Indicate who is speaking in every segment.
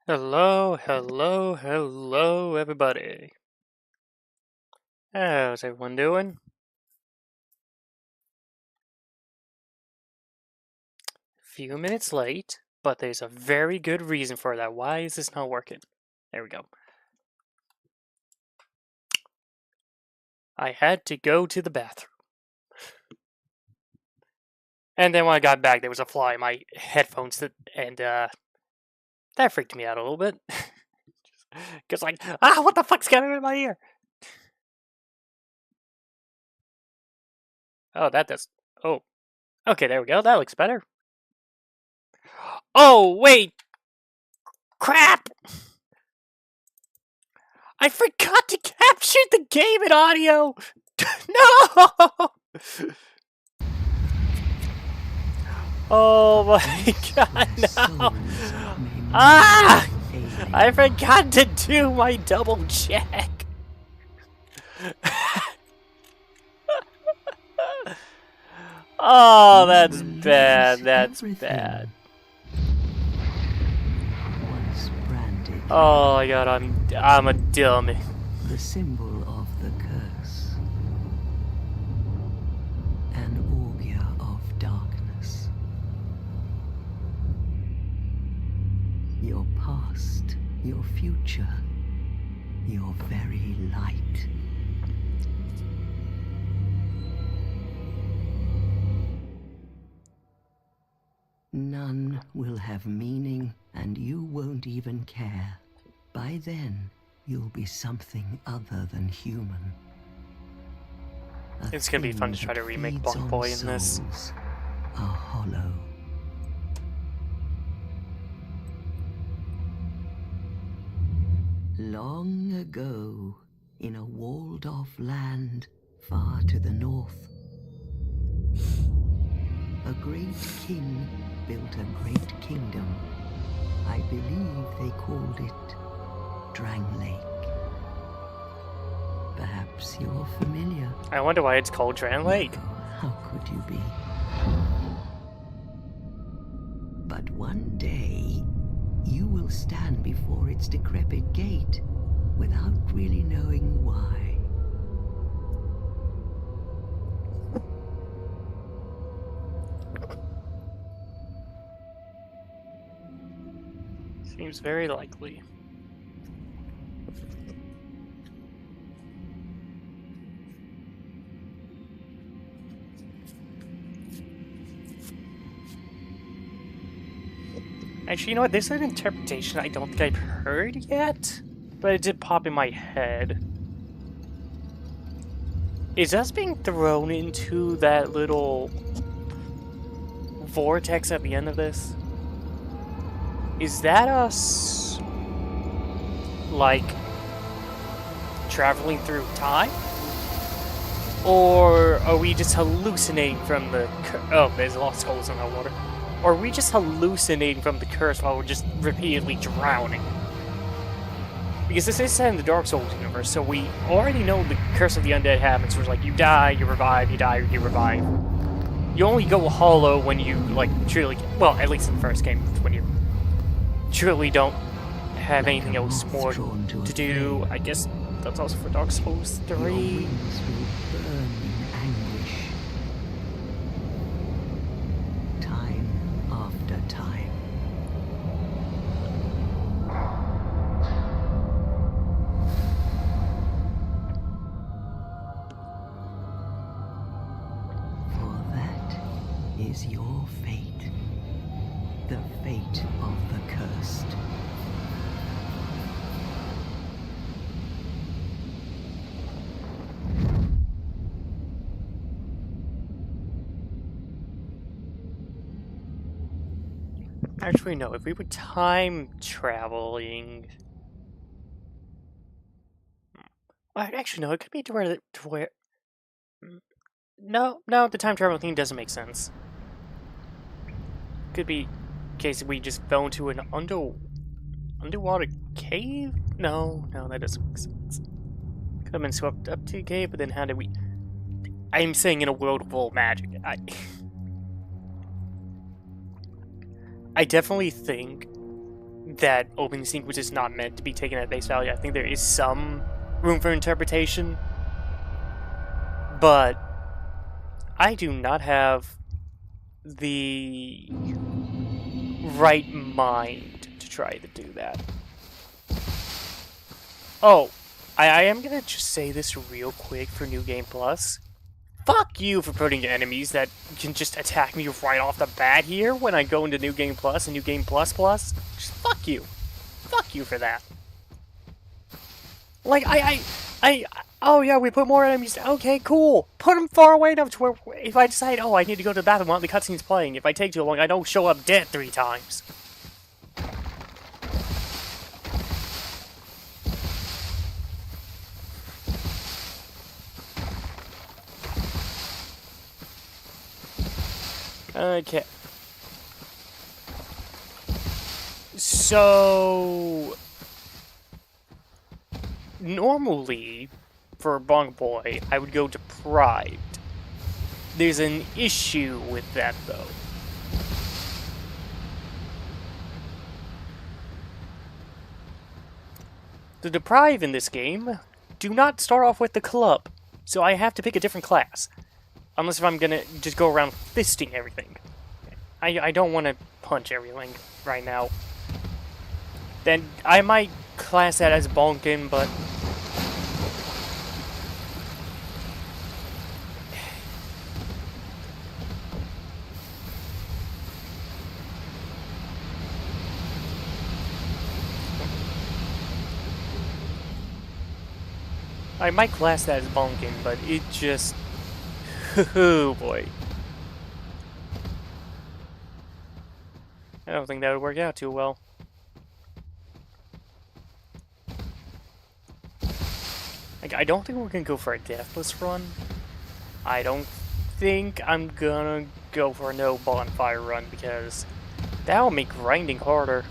Speaker 1: Hello, hello, hello, everybody. How's everyone doing? Few minutes late, but there's a very good reason for that. Why is this not working? There we go. I had to go to the bathroom. And then when I got back, there was a fly in my headphones, and that freaked me out a little bit. Because, what the fuck's getting in my ear? Oh, that does. Oh. Okay, there we go. That looks better. Oh, wait! Crap! I forgot to capture the game in audio! No! Oh my god, no! Ah! I forgot to do my double check! Oh, that's bad, that's bad. Oh my god, I'm a dummy.
Speaker 2: The symbol of the curse. An augur of darkness. Your past, your future, your very light. None will have meaning, and you won't even care. By then, you'll be something other than human.
Speaker 1: It's gonna be fun to try to remake Bonk Boy in this.
Speaker 2: A hollow. Long ago, in a walled-off land far to the north, a great king built a great kingdom. I believe they called it Drang Lake. Perhaps you're familiar.
Speaker 1: I wonder why it's called Drang Lake.
Speaker 2: How could you be? But one day, you will stand before its decrepit gate without really knowing why.
Speaker 1: Seems very likely. Actually, you know what? There's an interpretation I don't think I've heard yet, but it did pop in my head. Is us being thrown into that little vortex at the end of this? Is that us, like, traveling through time? Or are we just hallucinating from the... Oh, there's lost souls in the water. Or are we just hallucinating from the curse while we're just repeatedly drowning? Because this is set in the Dark Souls universe, so we already know the curse of the undead happens, where it's like, you die, you revive, you die, you revive. You only go hollow when you, like, truly... Well, at least in the first game, when you truly don't have anything else more to do. I guess that's also for Dark Souls 3.
Speaker 2: Your wings will burn in anguish. Time after time. For that is your fate. The fate of the cursed.
Speaker 1: Actually, no. If we were time traveling, well, actually, no. It could be to where. No, the time travel thing doesn't make sense. Could be in case we just fell into an underwater cave. No, that doesn't make sense. Could have been swept up to a cave, but then how did we? I'm saying in a world full of magic. I definitely think that opening sequence is not meant to be taken at face value. I think there is some room for interpretation, but I do not have the right mind to try to do that. Oh, I am gonna just say this real quick for New Game Plus. Fuck you for putting enemies that can just attack me right off the bat here when I go into New Game Plus and New Game Plus Plus. Just fuck you. Fuck you for that. Like, oh yeah, we put more enemies. Okay, cool. Put them far away enough to where if I decide, oh, I need to go to the bathroom while the cutscene's playing, if I take too long, I don't show up dead 3 times. Okay. So normally, for Bonk Boy, I would go deprived. There's an issue with that, though. The deprive in this game do not start off with the club, so I have to pick a different class. Unless if I'm gonna just go around fisting everything. I don't want to punch everything right now. Then I might class that as bonking, but... I might class that as bonking, but it just... Oh boy. I don't think that would work out too well. Like, I don't think we're gonna go for a deathless run. I don't think I'm gonna go for a no bonfire run because that'll make grinding harder.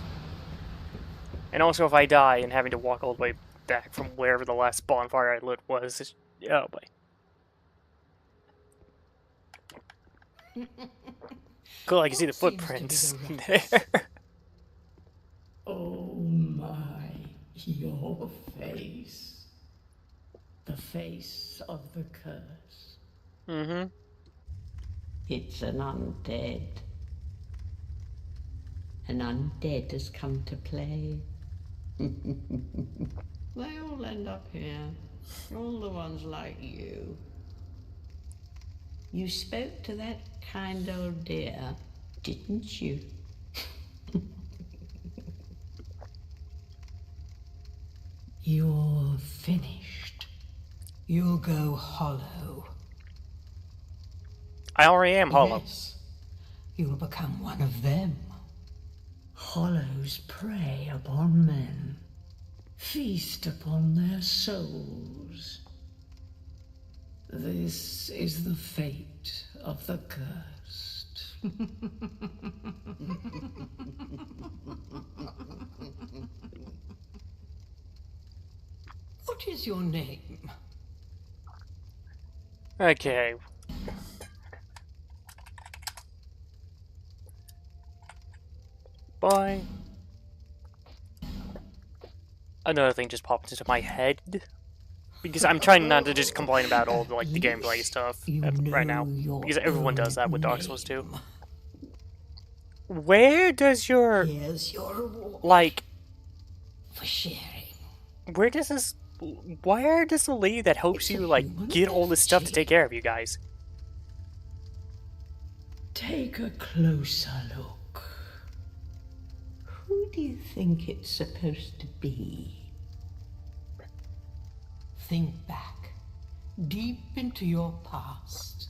Speaker 1: And also if I die and having to walk all the way back from wherever the last bonfire I lit was, it's, oh boy. Cool, I can see the footprints there.
Speaker 3: Oh my, your face. The face of the curse.
Speaker 1: Mm-hmm.
Speaker 3: It's an undead. An undead has come to play. They all end up here. All the ones like you. You spoke to that kind old dear, didn't you? You're finished. You'll go hollow.
Speaker 1: I already am hollow.
Speaker 3: Yes, you'll become one of them. Hollows prey upon men, feast upon their souls. This is the fate of the cursed. What is your name?
Speaker 1: Okay. Bye. Another thing just popped into my head. Because I'm trying not to just complain about all the, like, the gameplay stuff right now. Because everyone does that with Dark Souls 2. Where does your...
Speaker 3: Here's your reward
Speaker 1: like...
Speaker 3: for sharing.
Speaker 1: Where does this... Where does the lady that helps you, like, get all this stuff to take care of you guys?
Speaker 3: Take a closer look. Who do you think it's supposed to be? Think back, deep into your past.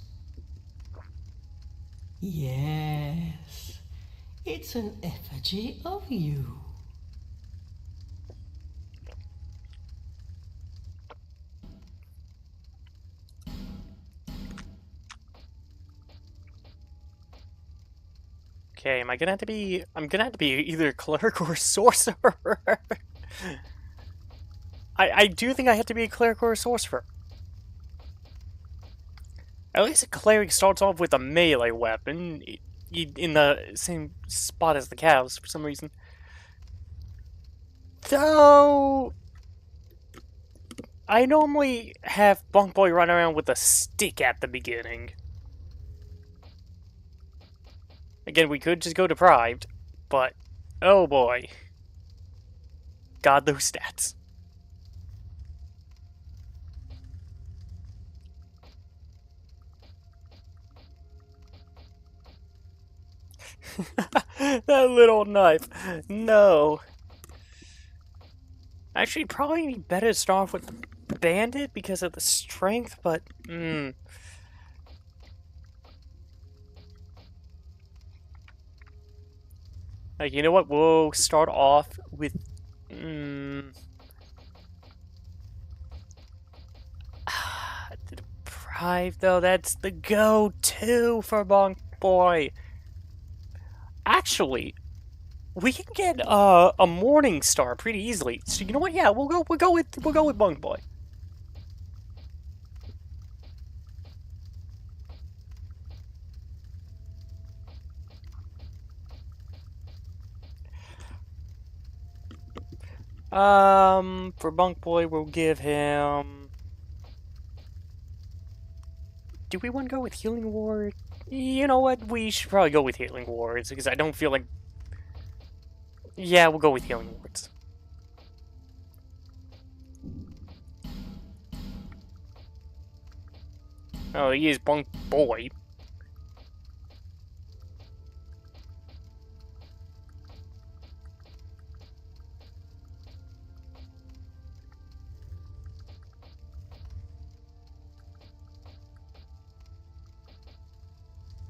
Speaker 3: Yes, it's an effigy of you.
Speaker 1: Okay, am I gonna have to be... I'm gonna have to be either cleric or sorcerer. I do think I have to be a cleric or a sorcerer. At least a cleric starts off with a melee weapon in the same spot as the cows for some reason. Though I normally have Bunk Boy run around with a stick at the beginning. Again, we could just go deprived, but oh boy. God, those stats. That little knife. No. Actually, probably be better to start off with the bandit because of the strength, but like, you know what? We'll start off with the deprived though. That's the go-to for Bonk Boy. Actually, we can get a Morning Star pretty easily. So you know what? Yeah, we'll go with Bunk Boy. For Bunk Boy, we'll give him. Do we want to go with Healing Ward? You know what? We should probably go with Healing Wards because I don't feel like. Yeah, we'll go with Healing Wards. Oh, he is Bunk Boy.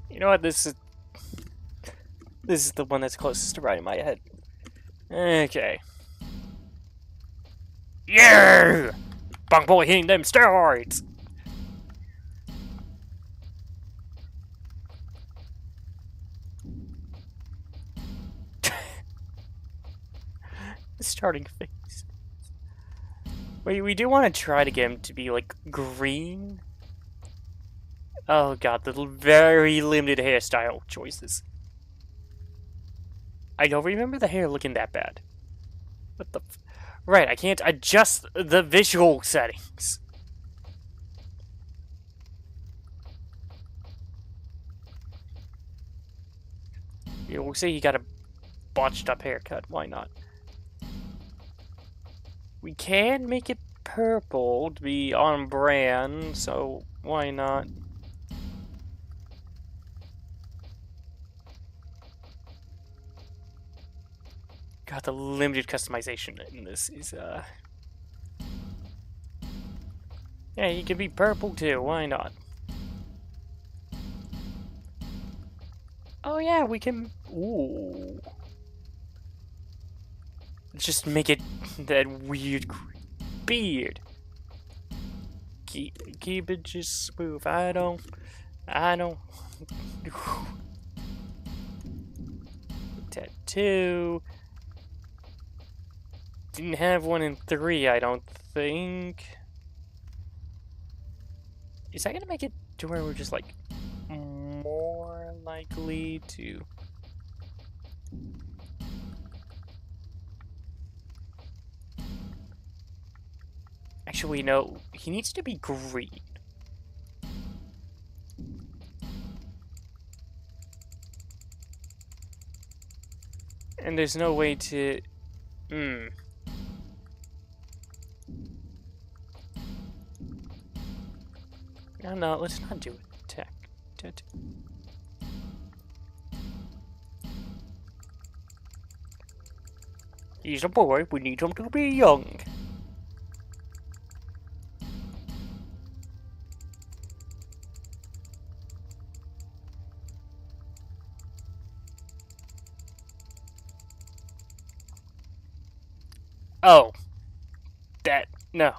Speaker 1: You know what? This is the one that's closest to right in my head. Okay. Yeah! Bunk Boy hitting them steroids! Starting phase. Wait, we do want to try to get him to be, like, green? Oh god, the very limited hairstyle choices. I don't remember the hair looking that bad. What the f- Right, I can't adjust the visual settings. Yeah, we'll say he got a botched up haircut, why not? We can make it purple to be on brand, so why not? God, the limited customization in this is, yeah, he can be purple too, why not? Oh yeah, we can... Ooh. Just make it that weird beard. Keep it just smooth. I don't. Tattoo. Didn't have one in 3, I don't think. Is that gonna make it to where we're just like more likely to? Actually, no. He needs to be green. And there's no way to... No, let's not do it. Tech. He's a boy, we need him to be young. Oh. No.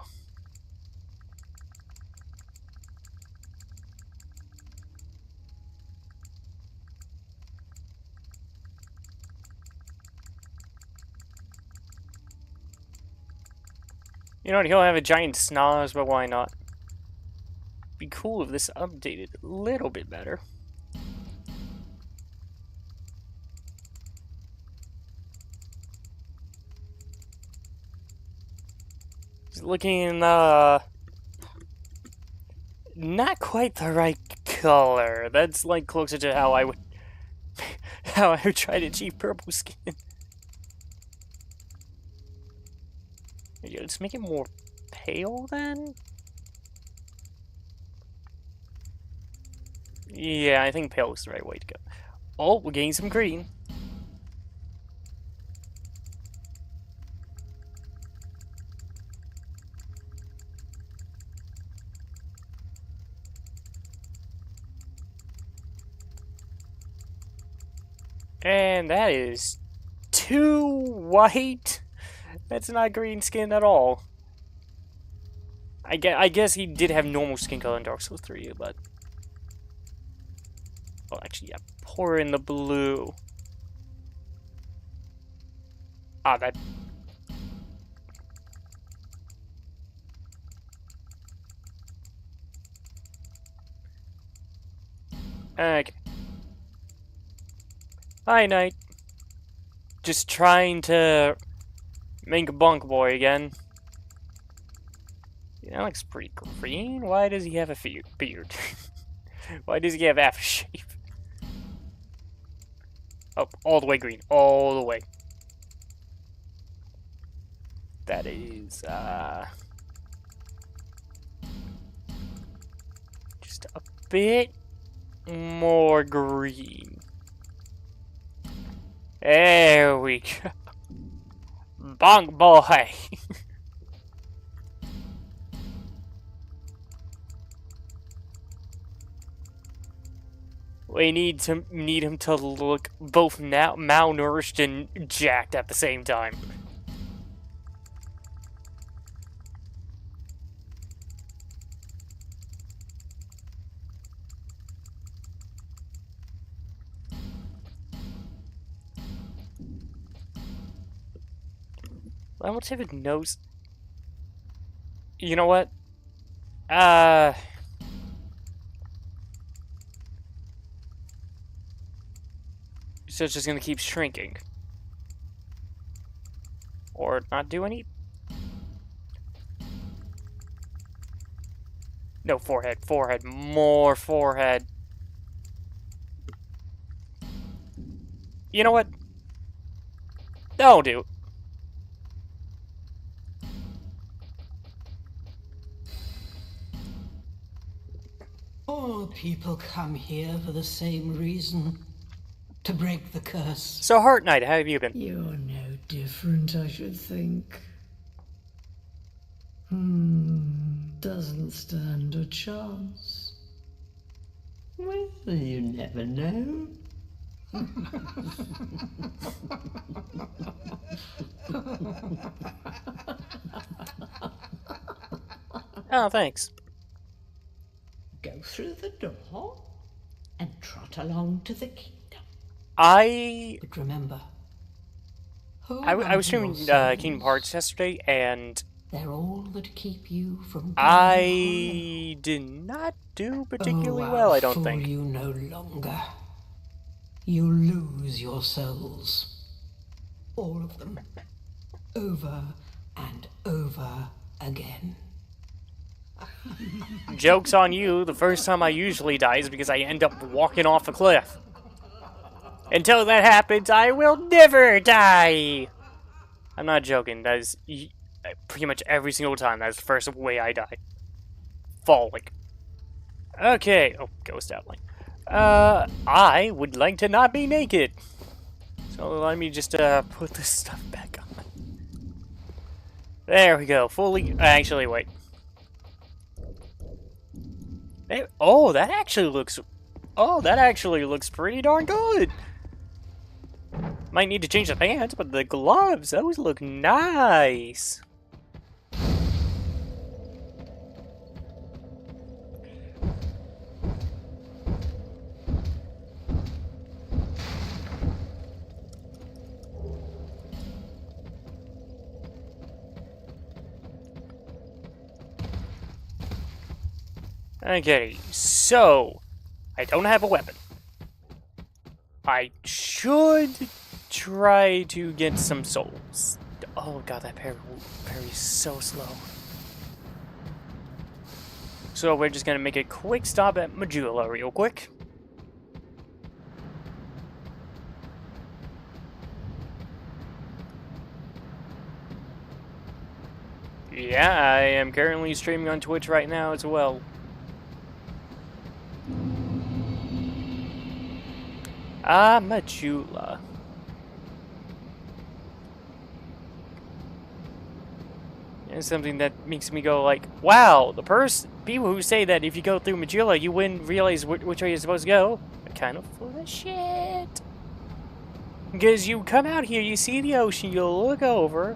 Speaker 1: You know what, he'll have a giant snoz, but why not? Be cool if this updated a little bit better. It's looking, not quite the right color. That's, like, closer to how I would, how I would try to achieve purple skin. Yeah, let's make it more pale, then? Yeah, I think pale is the right way to go. Oh, we're getting some green. And that is too white. That's not green skin at all. I guess he did have normal skin color in Dark Souls 3, but... Oh, actually, yeah. Pour in the blue. Ah, that... Okay. Hi, Knight. Just trying to make a bunk boy again. Yeah, that looks pretty green. Why does he have a beard? Why does he have aftershave? Oh, all the way green. All the way. That is, just a bit more green. There we go. Bonk boy. We need him to look both malnourished and jacked at the same time. I want to have a nose. You know what? So it's just gonna keep shrinking. Or not do any? No, forehead, forehead, more forehead. You know what? That'll do.
Speaker 3: All people come here for the same reason. To break the curse.
Speaker 1: So, Heart Knight, how have you been?
Speaker 3: You're no different, I should think. Doesn't stand a chance. Well, you never know.
Speaker 1: Oh, thanks.
Speaker 3: Go through the door and trot along to the kingdom. But remember,
Speaker 1: I was streaming Kingdom Hearts yesterday, and
Speaker 3: they're all that keep you from
Speaker 1: I did not do particularly well, I don't think.
Speaker 3: You no longer. You lose your souls. All of them. Over and over again.
Speaker 1: Joke's on you, the first time I usually die is because I end up walking off a cliff. Until that happens, I will never die! I'm not joking, that is pretty much every single time, that's the first way I die. Falling. Okay, oh, ghost outline. I would like to not be naked. So let me just, put this stuff back on. There we go, fully, actually, wait. Hey, oh, that actually looks pretty darn good. Might need to change the pants, but the gloves, those look nice. Okay, so I don't have a weapon. I should try to get some souls. Oh god, that parry is so slow. So we're just gonna make a quick stop at Majula real quick. Yeah, I am currently streaming on Twitch right now as well. Majula. It's something that makes me go like, wow, people who say that if you go through Majula, you wouldn't realize which way you're supposed to go are kind of full of shit. Because you come out here, you see the ocean, you look over,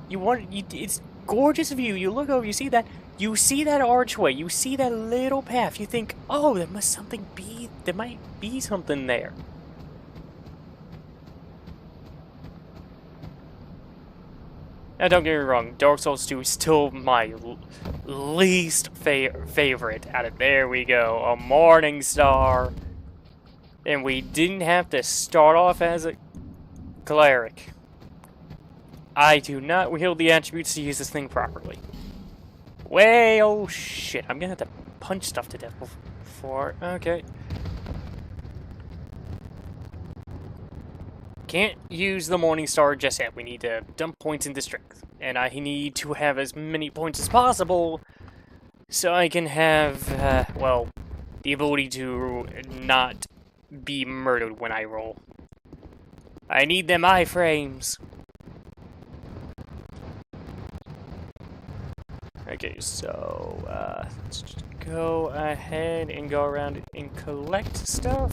Speaker 1: it's gorgeous view, you look over, you see that archway, you see that little path, you think, oh, there might be something there. Now, don't get me wrong, Dark Souls 2 is still my least favorite out of, there we go, a Morning Star. And we didn't have to start off as a cleric. I do not wield the attributes to use this thing properly. Well, shit, I'm gonna have to punch stuff to death before, okay. Can't use the Morning Star just yet. We need to dump points into strength. And I need to have as many points as possible so I can have, well, the ability to not be murdered when I roll. I need them iframes. Okay, so, let's just go ahead and go around and collect stuff.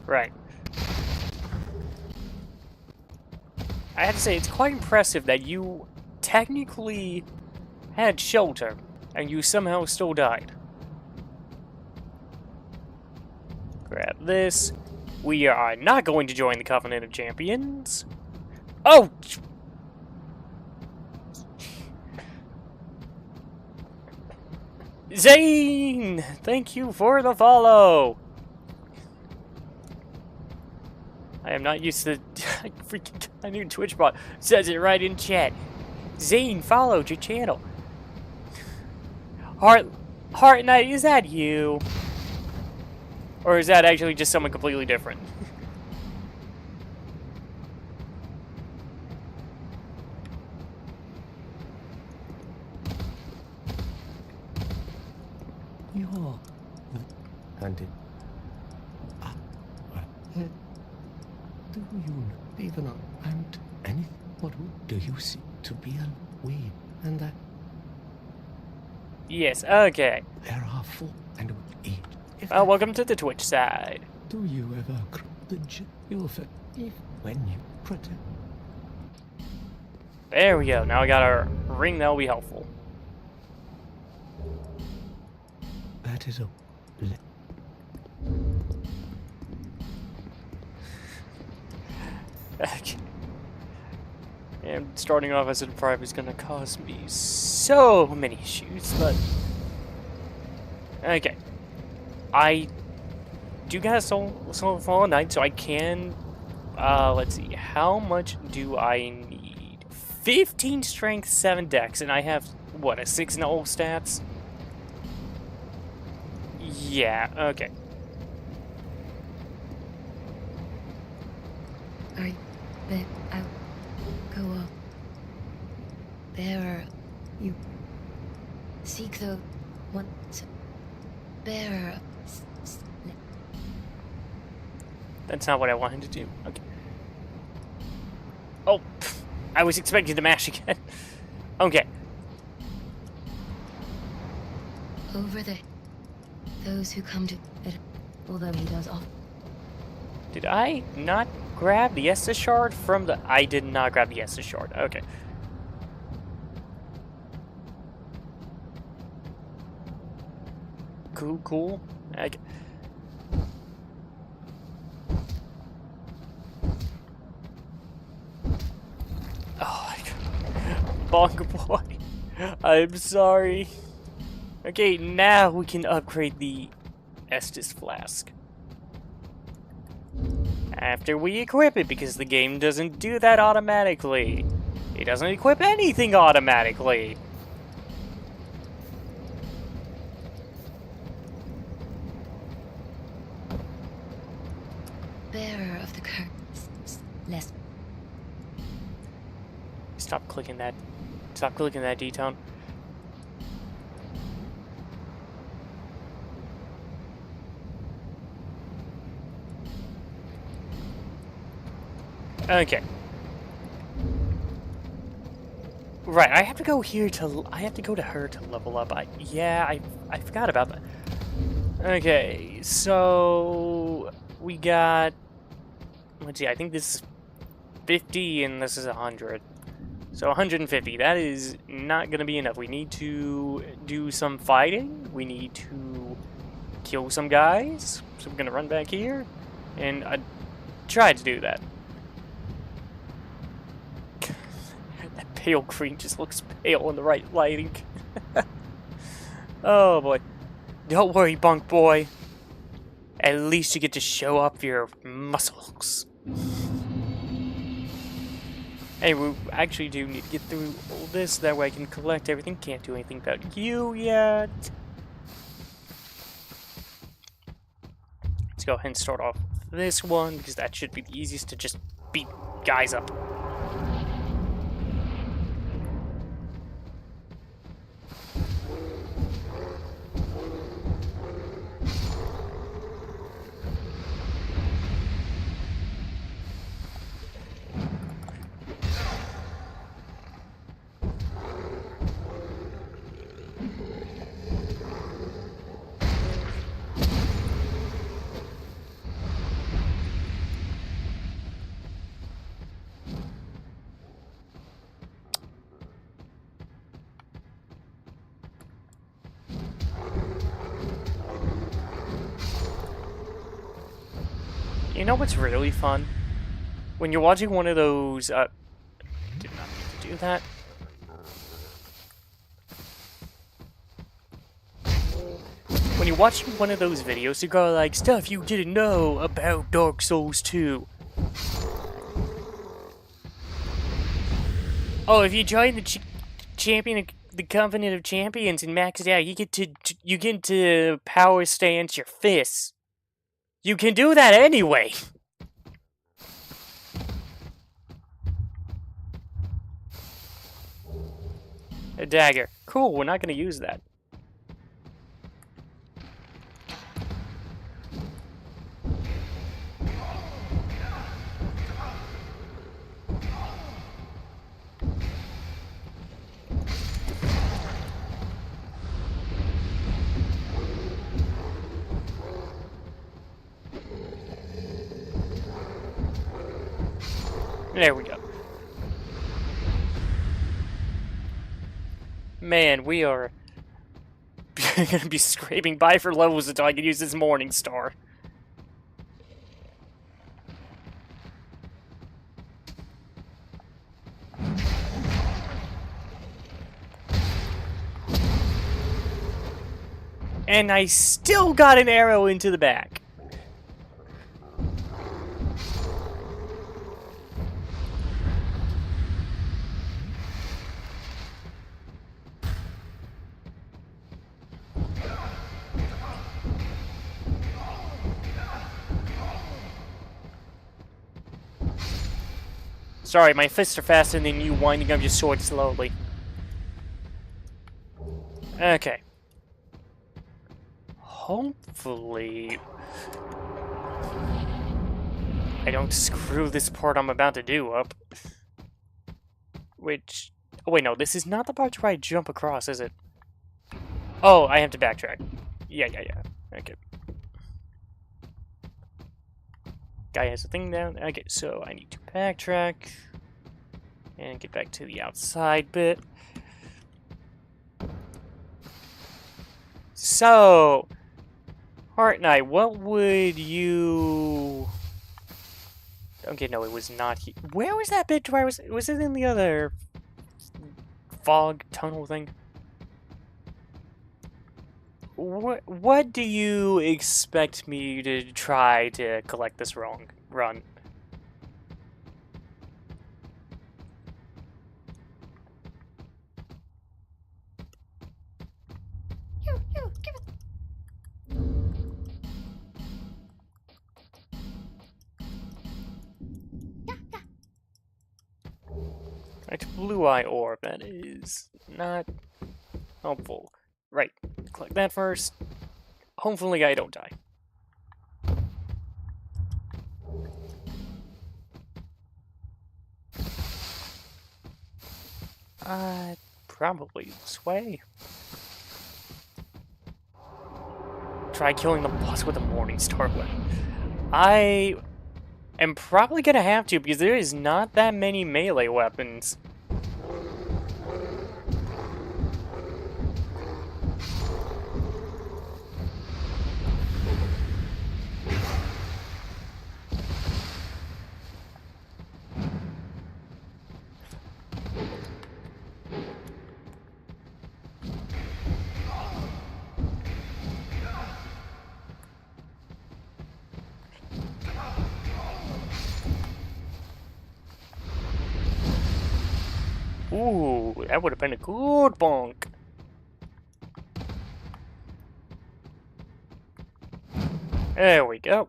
Speaker 1: Right. I have to say, it's quite impressive that you technically had shelter, and you somehow still died. Grab this. We are not going to join the Covenant of Champions. Oh! Zane! Thank you for the follow! I am not used to I knew Twitch bot says it right in chat. Zane followed your channel. Heart Knight, is that you? Or is that actually just someone completely different?
Speaker 2: You're hunted. Do you even and anything? What do you see to be a we and that?
Speaker 1: Yes, okay.
Speaker 2: There are 4 and we eat.
Speaker 1: Well, welcome to the Twitch side.
Speaker 2: Do you ever the you'll fit if when you protect?
Speaker 1: There we go. Now I got our ring that'll be helpful.
Speaker 2: That is a
Speaker 1: Okay. And starting off as a private is gonna cause me so many issues, but okay. I do got a soul fallen knight, so I can let's see, how much do I need? 15 strength, 7 dex, and I have what, a 6 in all stats? Yeah, okay.
Speaker 4: I'll go up. Bearer, you seek the one. Bearer.
Speaker 1: That's not what I wanted to do. Okay. Oh, I was expecting to mash again. Okay.
Speaker 4: Over those who come to it, although he does all.
Speaker 1: Did I not grab the Estus shard from the... I did not grab the Estus shard. Okay. Cool. Okay. Oh my god. Bonk boy. I'm sorry. Okay, now we can upgrade the Estus flask. after we equip it, because the game doesn't do that automatically. It doesn't equip anything automatically.
Speaker 4: Bearer of the curse. Less.
Speaker 1: Stop clicking that. Stop clicking that D-tone. Okay. Right, I have to go here to... I have to go to her to level up. I forgot about that. Okay, so... We got... Let's see, I think this is 50 and this is 100. So 150, that is not going to be enough. We need to do some fighting. We need to kill some guys. So we're going to run back here. And I tried to do that. That pale green just looks pale in the right lighting. Oh boy. Don't worry, Bunk Boy. At least you get to show up your muscles. Hey, we actually do need to get through all this, that way I can collect everything. Can't do anything about you yet. Let's go ahead and start off with this one, because that should be the easiest to just beat guys up. You know what's really fun? When you're watching one of those, did not mean to do that. When you're watching one of those videos, you go like, stuff you didn't know about Dark Souls 2. Oh, if you join the the Covenant of Champions and max it out, you get to power stance your fists. You can do that anyway! A dagger. Cool, we're not gonna use that. There we go. Man, we are gonna be scraping by for levels until I can use this Morning Star. And I still got an arrow into the back. Sorry, my fists are faster than you winding up your sword slowly. Okay. Hopefully... I don't screw this part I'm about to do up. Which... Oh wait, no, this is not the part where I jump across, is it? Oh, I have to backtrack. Yeah. Okay. Guy has a thing down. Okay, so I need to backtrack and get back to the outside bit. So, Heart Knight, what would you... Okay, no, it was not here. Where was that bit where I was it in the other fog tunnel thing? What do you expect me to try to collect this run?
Speaker 4: Here, give it.
Speaker 1: Right, blue eye orb. That is not helpful. Right, collect that first. Hopefully I don't die. Probably this way. Try killing the boss with a Morning Star weapon. I am probably gonna have to because there is not that many melee weapons. Ooh, that would have been a good bonk. There we go.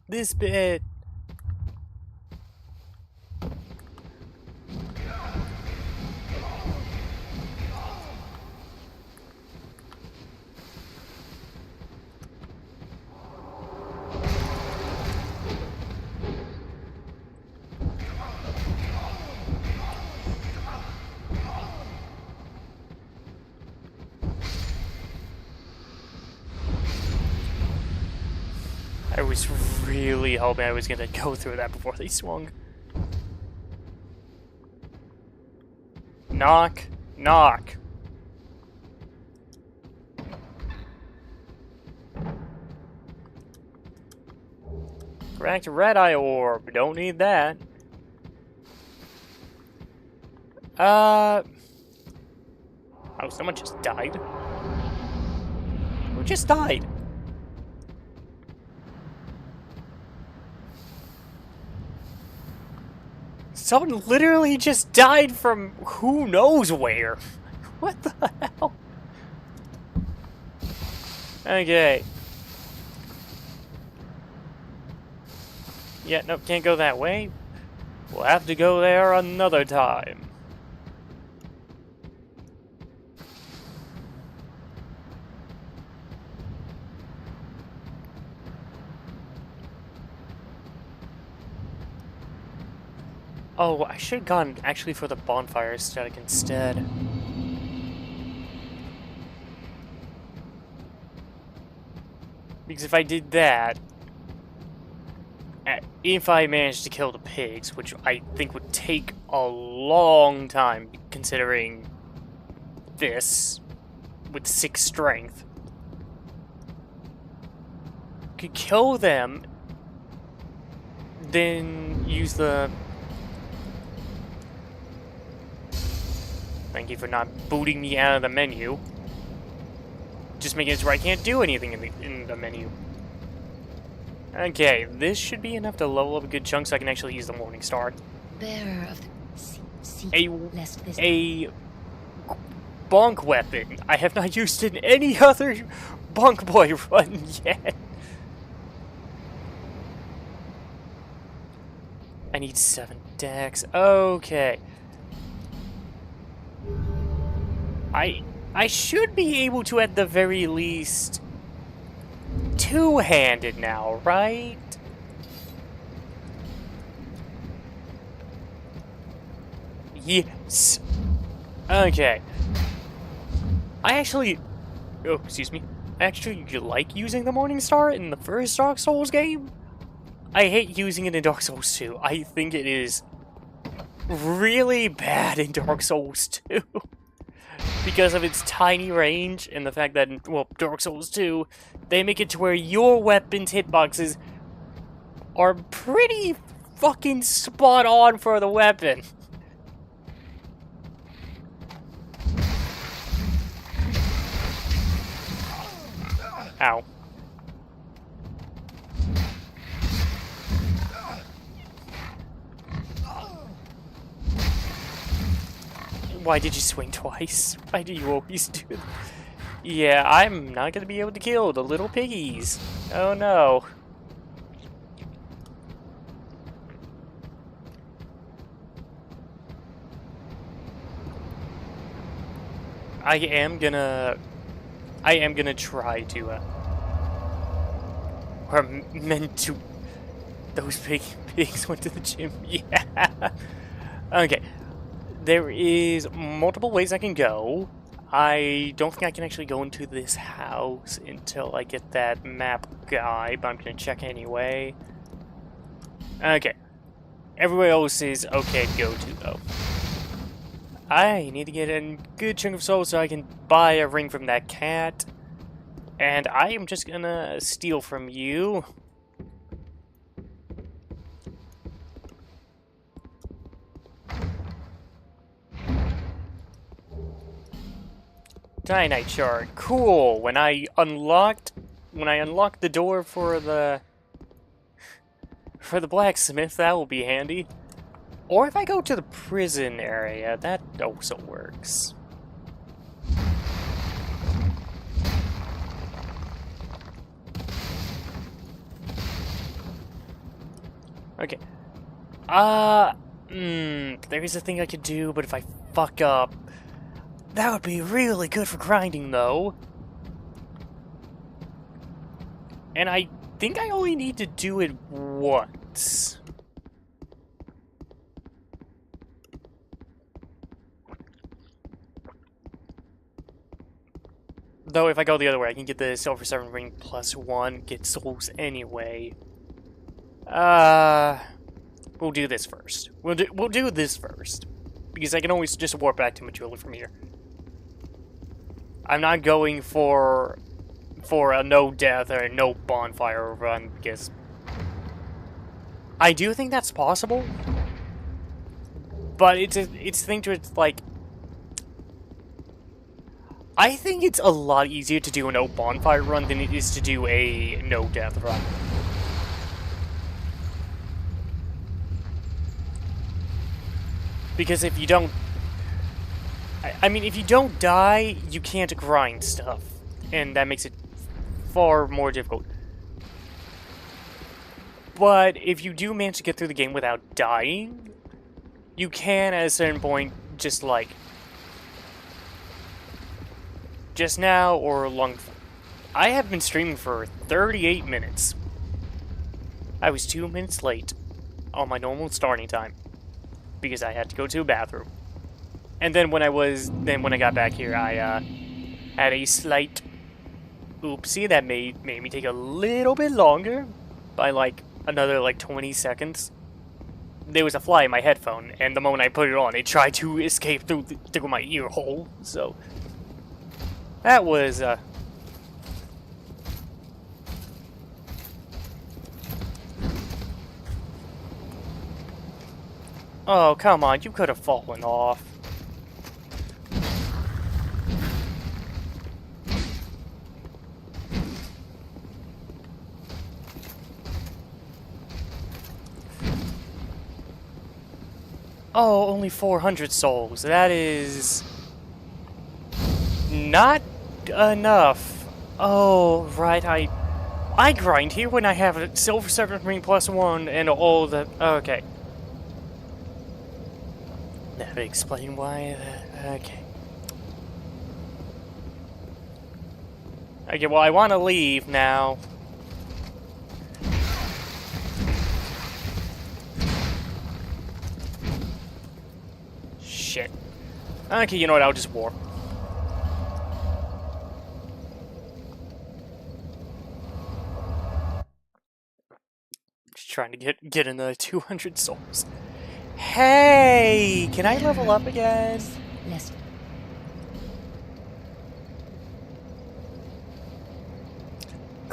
Speaker 1: This bit. I was really hoping I was gonna go through that before they swung. Knock, knock. Correct red eye orb. Don't need that. Oh, someone just died? Who just died? Someone literally just died from who knows where. What the hell? Okay. Yeah, nope, can't go that way. We'll have to go there another time. Oh, I should have gone actually for the bonfire aesthetic instead. Because if I did that, if I managed to kill the pigs, which I think would take a long time considering this with 6 strength, could kill them, then use the... Thank you for not booting me out of the menu. Just making it so I can't do anything in the menu. Okay, this should be enough to level up a good chunk so I can actually use the Morning Star.
Speaker 4: Bearer of the
Speaker 1: A bonk weapon. I have not used in any other bonk boy run yet. I need 7 decks. Okay. I should be able to, at the very least, two-handed now, right? Yes. Okay. I actually... Oh, excuse me. I actually like using the Morning Star in the first Dark Souls game. I hate using it in Dark Souls 2. I think it is really bad in Dark Souls 2. because of its tiny range and the fact that, well, Dark Souls 2, they make it to where your weapon's hitboxes are pretty fucking spot on for the weapon. Ow. Why did you swing twice? Why do you always do that? Yeah, I'm not gonna be able to kill the little piggies. Oh no. I am gonna try to, or meant to. Those pigs went to the gym. Yeah. Okay. There is multiple ways I can go. I don't think I can actually go into this house until I get that map guide, but I'm gonna check anyway. Okay. Everywhere else is okay to go to, though. I need to get a good chunk of souls so I can buy a ring from that cat. And I am just gonna steal from you. Dynamite shard. Cool. When I unlocked the door for the blacksmith, that will be handy. Or if I go to the prison area, that also works. Okay. There is a thing I could do, but if I fuck up, that would be really good for grinding, though. And I think I only need to do it once. Though if I go the other way, I can get the Silver 7 ring +1, get souls anyway. We'll do this first. We'll do this first. Because I can always just warp back to Majula from here. I'm not going for a no death or no bonfire run because I do think that's possible, but it's a thing to it's like I think it's a lot easier to do a no bonfire run than it is to do a no death run. Because if you don't I mean, if you don't die, you can't grind stuff, and that makes it far more difficult. But if you do manage to get through the game without dying, you can, at a certain point, just like just now or long. I have been streaming for 38 minutes. I was 2 minutes late on my normal starting time because I had to go to a bathroom. And then when I got back here, I had a slight oopsie that made me take a little bit longer by like another like 20 seconds. There was a fly in my headphone, and the moment I put it on, it tried to escape through my ear hole. So that was oh, come on, you could have fallen off. Oh, only 400 souls. That is not enough. Oh, right, I grind here when I have a Silver 7 ring +1 and all the... Okay. That would explain why... Okay. Okay, well, I want to leave now. Shit. Okay, you know what, I'll just warp. Just trying to get another 200 souls. Hey! Can I level up again?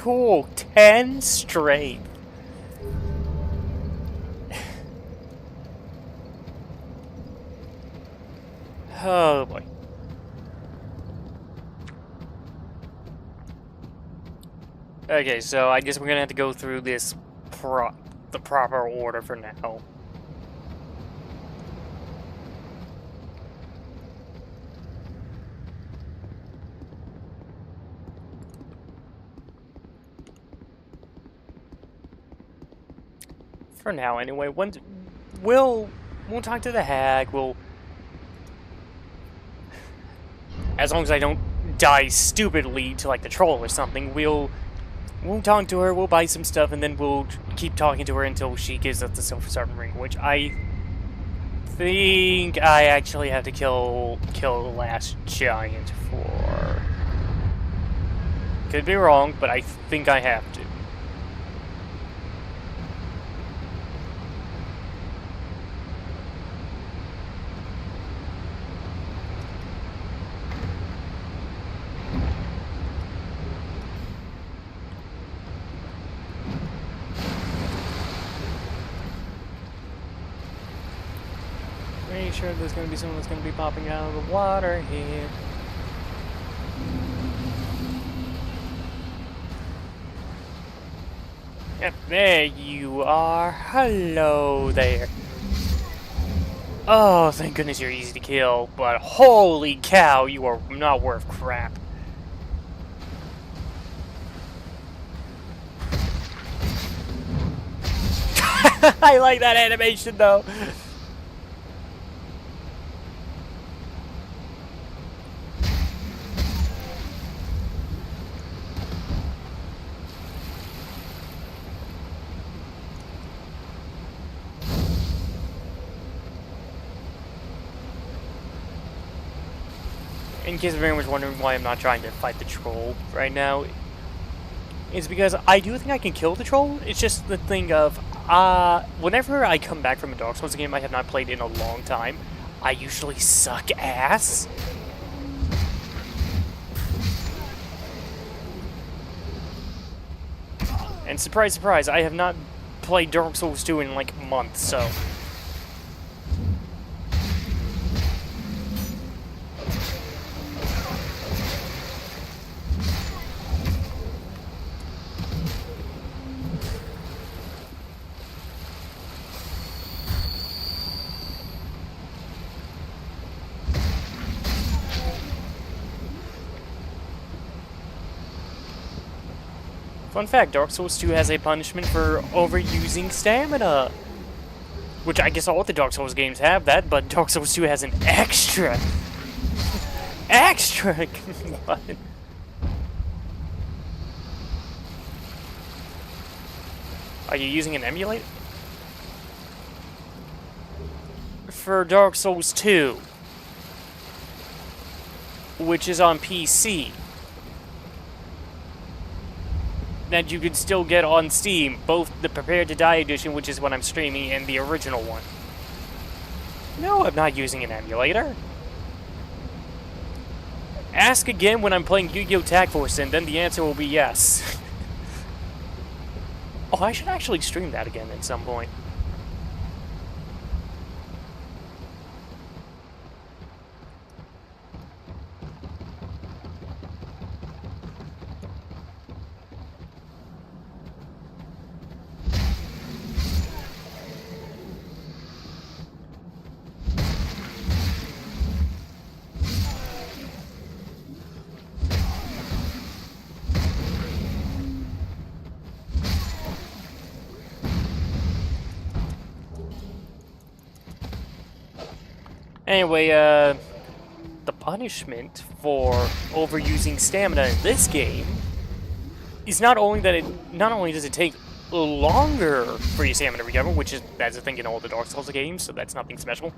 Speaker 1: Cool. 10 straight. Oh boy. Okay, so I guess we're gonna have to go through this the proper order for now. For now, anyway. We'll talk to the hag. As long as I don't die stupidly to like the troll or something, we'll talk to her. We'll buy some stuff, and then we'll keep talking to her until she gives us the Silver Serpent Ring, which I think I actually have to kill the last giant for. Could be wrong, but I think I have to. Pretty sure there's gonna be someone that's gonna be popping out of the water here. Yep, there you are. Hello there. Oh, thank goodness you're easy to kill, but holy cow, you are not worth crap. I like that animation though. In case anyone's wondering why I'm not trying to fight the troll right now, it's because I do think I can kill the troll. It's just the thing of, whenever I come back from a Dark Souls game I have not played in a long time, I usually suck ass. And surprise, surprise, I have not played Dark Souls 2 in like months, so... Fun fact, Dark Souls 2 has a punishment for overusing stamina. Which I guess all the Dark Souls games have that, but Dark Souls 2 has an extra. Extra! What? Are you using an emulator? For Dark Souls 2. Which is on PC. That you could still get on Steam, both the Prepare to Die edition, which is what I'm streaming, and the original one. No, I'm not using an emulator. Ask again when I'm playing Yu-Gi-Oh! Tag Force, and then the answer will be yes. Oh, I should actually stream that again at some point. Anyway, the punishment for overusing stamina in this game is not only does it take longer for your stamina to recover, which is that's a thing in all the Dark Souls games, so that's nothing special.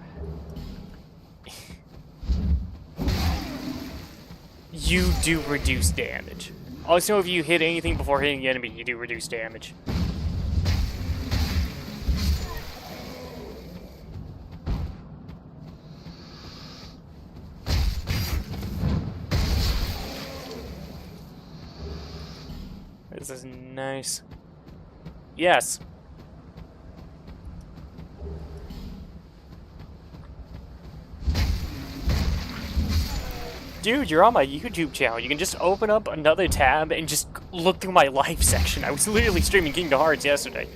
Speaker 1: You do reduce damage. Also, if you hit anything before hitting the enemy, you do reduce damage. This is nice. Yes. Dude, you're on my YouTube channel. You can just open up another tab and just look through my live section. I was literally streaming Kingdom Hearts yesterday.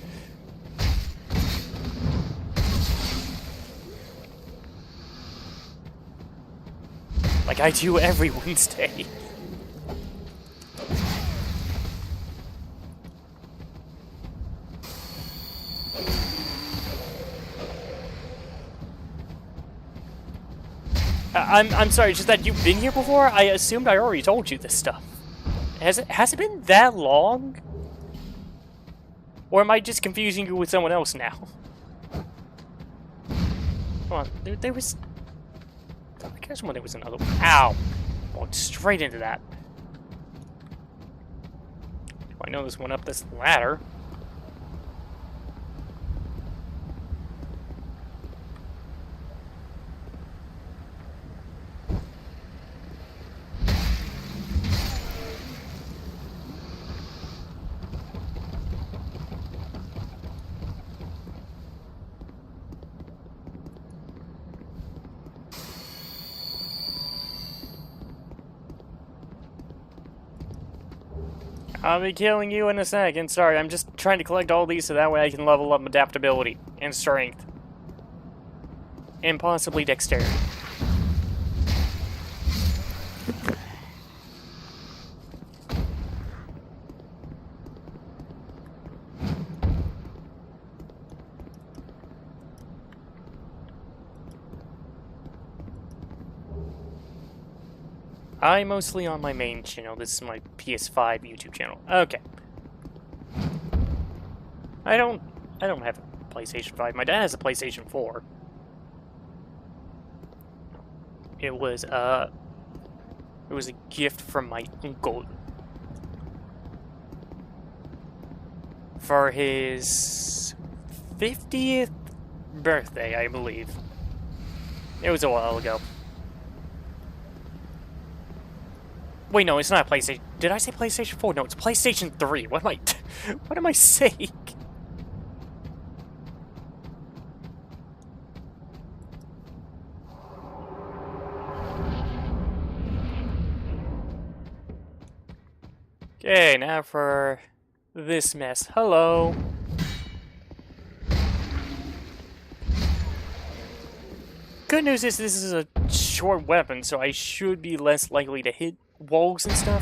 Speaker 1: Like I do every Wednesday. I'm sorry, just that you've been here before? I assumed I already told you this stuff. Has it been that long? Or am I just confusing you with someone else now? Come on, there was... I guess when there was another one. Ow! Walked straight into that. I know there's one up this ladder. I'll be killing you in a second. Sorry, I'm just trying to collect all these so that way I can level up adaptability and strength. And possibly dexterity. I'm mostly on my main channel. This is my PS5 YouTube channel. Okay. I don't have a PlayStation 5. My dad has a PlayStation 4. It was a gift from my uncle for his 50th birthday, I believe. It was a while ago. Wait, no, it's not a PlayStation. Did I say PlayStation 4? No, it's PlayStation 3. What am I saying? Okay, now for this mess. Hello. Good news is this is a short weapon, so I should be less likely to hit walls and stuff.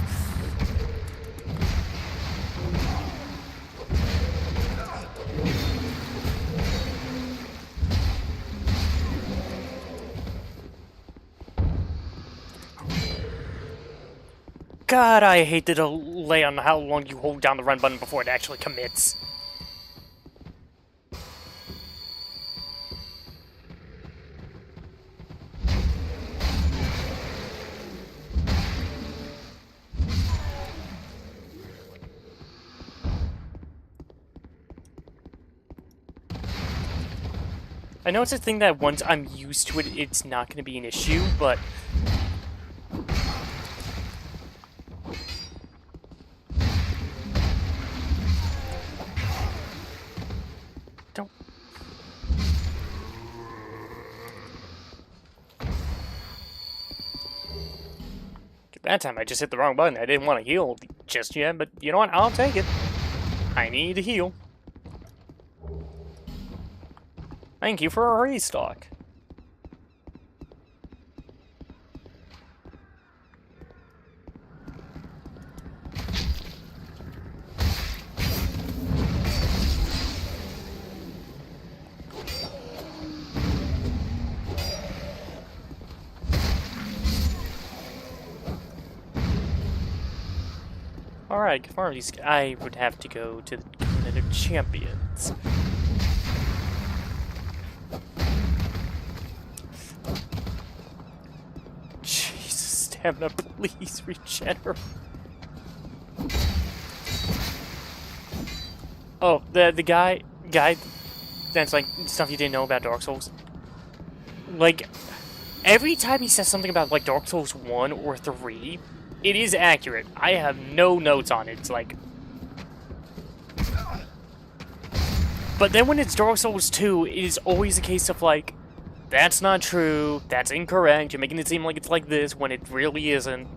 Speaker 1: God, I hate the delay on how long you hold down the run button before it actually commits. I know it's a thing that once I'm used to it, it's not going to be an issue, but... Don't... That time I just hit the wrong button. I didn't want to heal just yet, but you know what? I'll take it. I need to heal. Thank you for a restock. Alright, confirm these. I would have to go to the Covenant of Champions. Stamina, please regenerate. Oh, the guy that's like stuff you didn't know about Dark Souls. Like, every time he says something about like Dark Souls 1 or 3, it is accurate. I have no notes on it. It's like, But then when it's Dark Souls 2, it is always a case of like, that's not true, that's incorrect, you're making it seem like it's like this when it really isn't.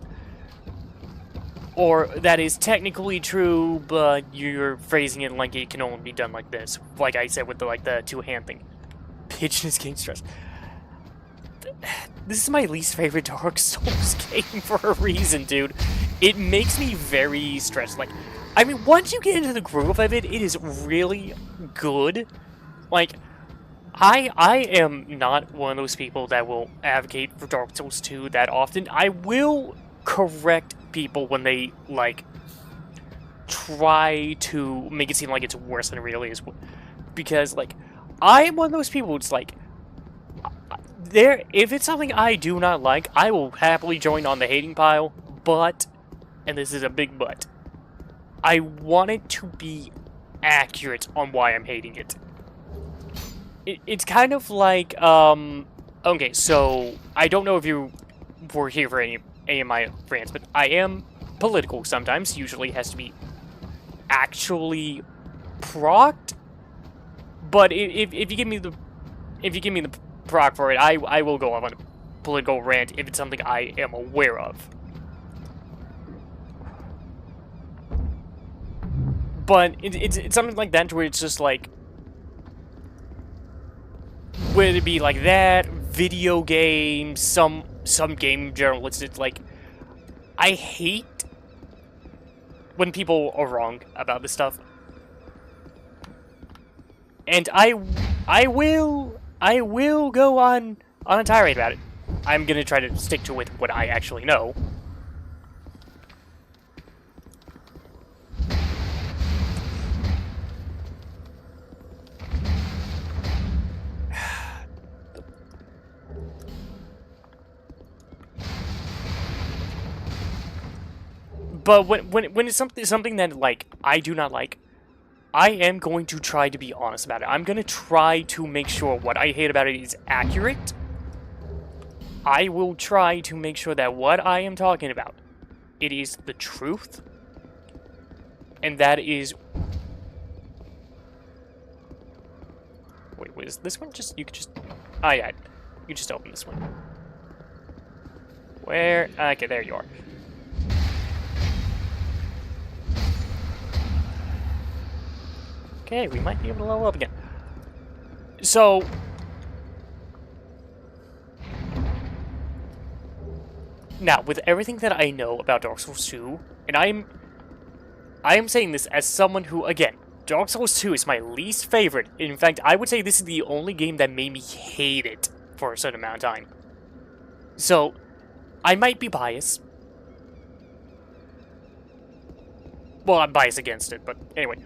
Speaker 1: Or that is technically true, but you're phrasing it like it can only be done like this. Like I said with the two-hand thing. Pitch is getting stressed. This is my least favorite Dark Souls game for a reason, dude. It makes me very stressed. Like, I mean, once you get into the groove of it, it is really good. Like, I am not one of those people that will advocate for Dark Souls 2 that often. I will correct people when they, like, try to make it seem like it's worse than it really is. Because, like, I am one of those people who's like, if it's something I do not like, I will happily join on the hating pile, but, and this is a big but, I want it to be accurate on why I'm hating it. It's kind of like, okay, so, I don't know if you were here for any of my rants, but I am political sometimes, usually has to be actually procced, but if you give me the proc for it, I will go off on a political rant if it's something I am aware of. But it's something like that where it's just like, would it be like that, video games, some game journalists, it's like, I hate when people are wrong about this stuff. And I will go on a tirade about it. I'm gonna try to stick to what I actually know. But when it's something that, like, I do not like, I am going to try to be honest about it. I'm going to try to make sure what I hate about it is accurate. I will try to make sure that what I am talking about, it is the truth. And that is... Wait, is this one just... You could just... Oh, yeah. You just open this one. Where... Okay, there you are. Okay, we might be able to level up again. So... Now, with everything that I know about Dark Souls 2, and I am saying this as someone who, again, Dark Souls 2 is my least favorite. In fact, I would say this is the only game that made me hate it for a certain amount of time. So, I might be biased. Well, I'm biased against it, but anyway.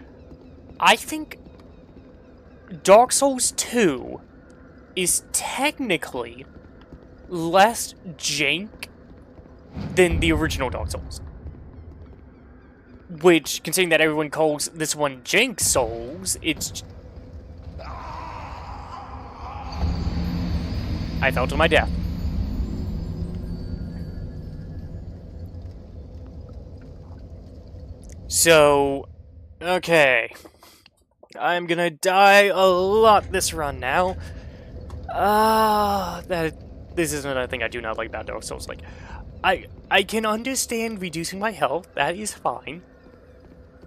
Speaker 1: I think Dark Souls 2 is technically less jank than the original Dark Souls. Which, considering that everyone calls this one Jank Souls, it's... I fell to my death. So... Okay. I'm gonna die a lot this run now. This is another thing I do not like about Dark Souls. Like, I can understand reducing my health, that is fine.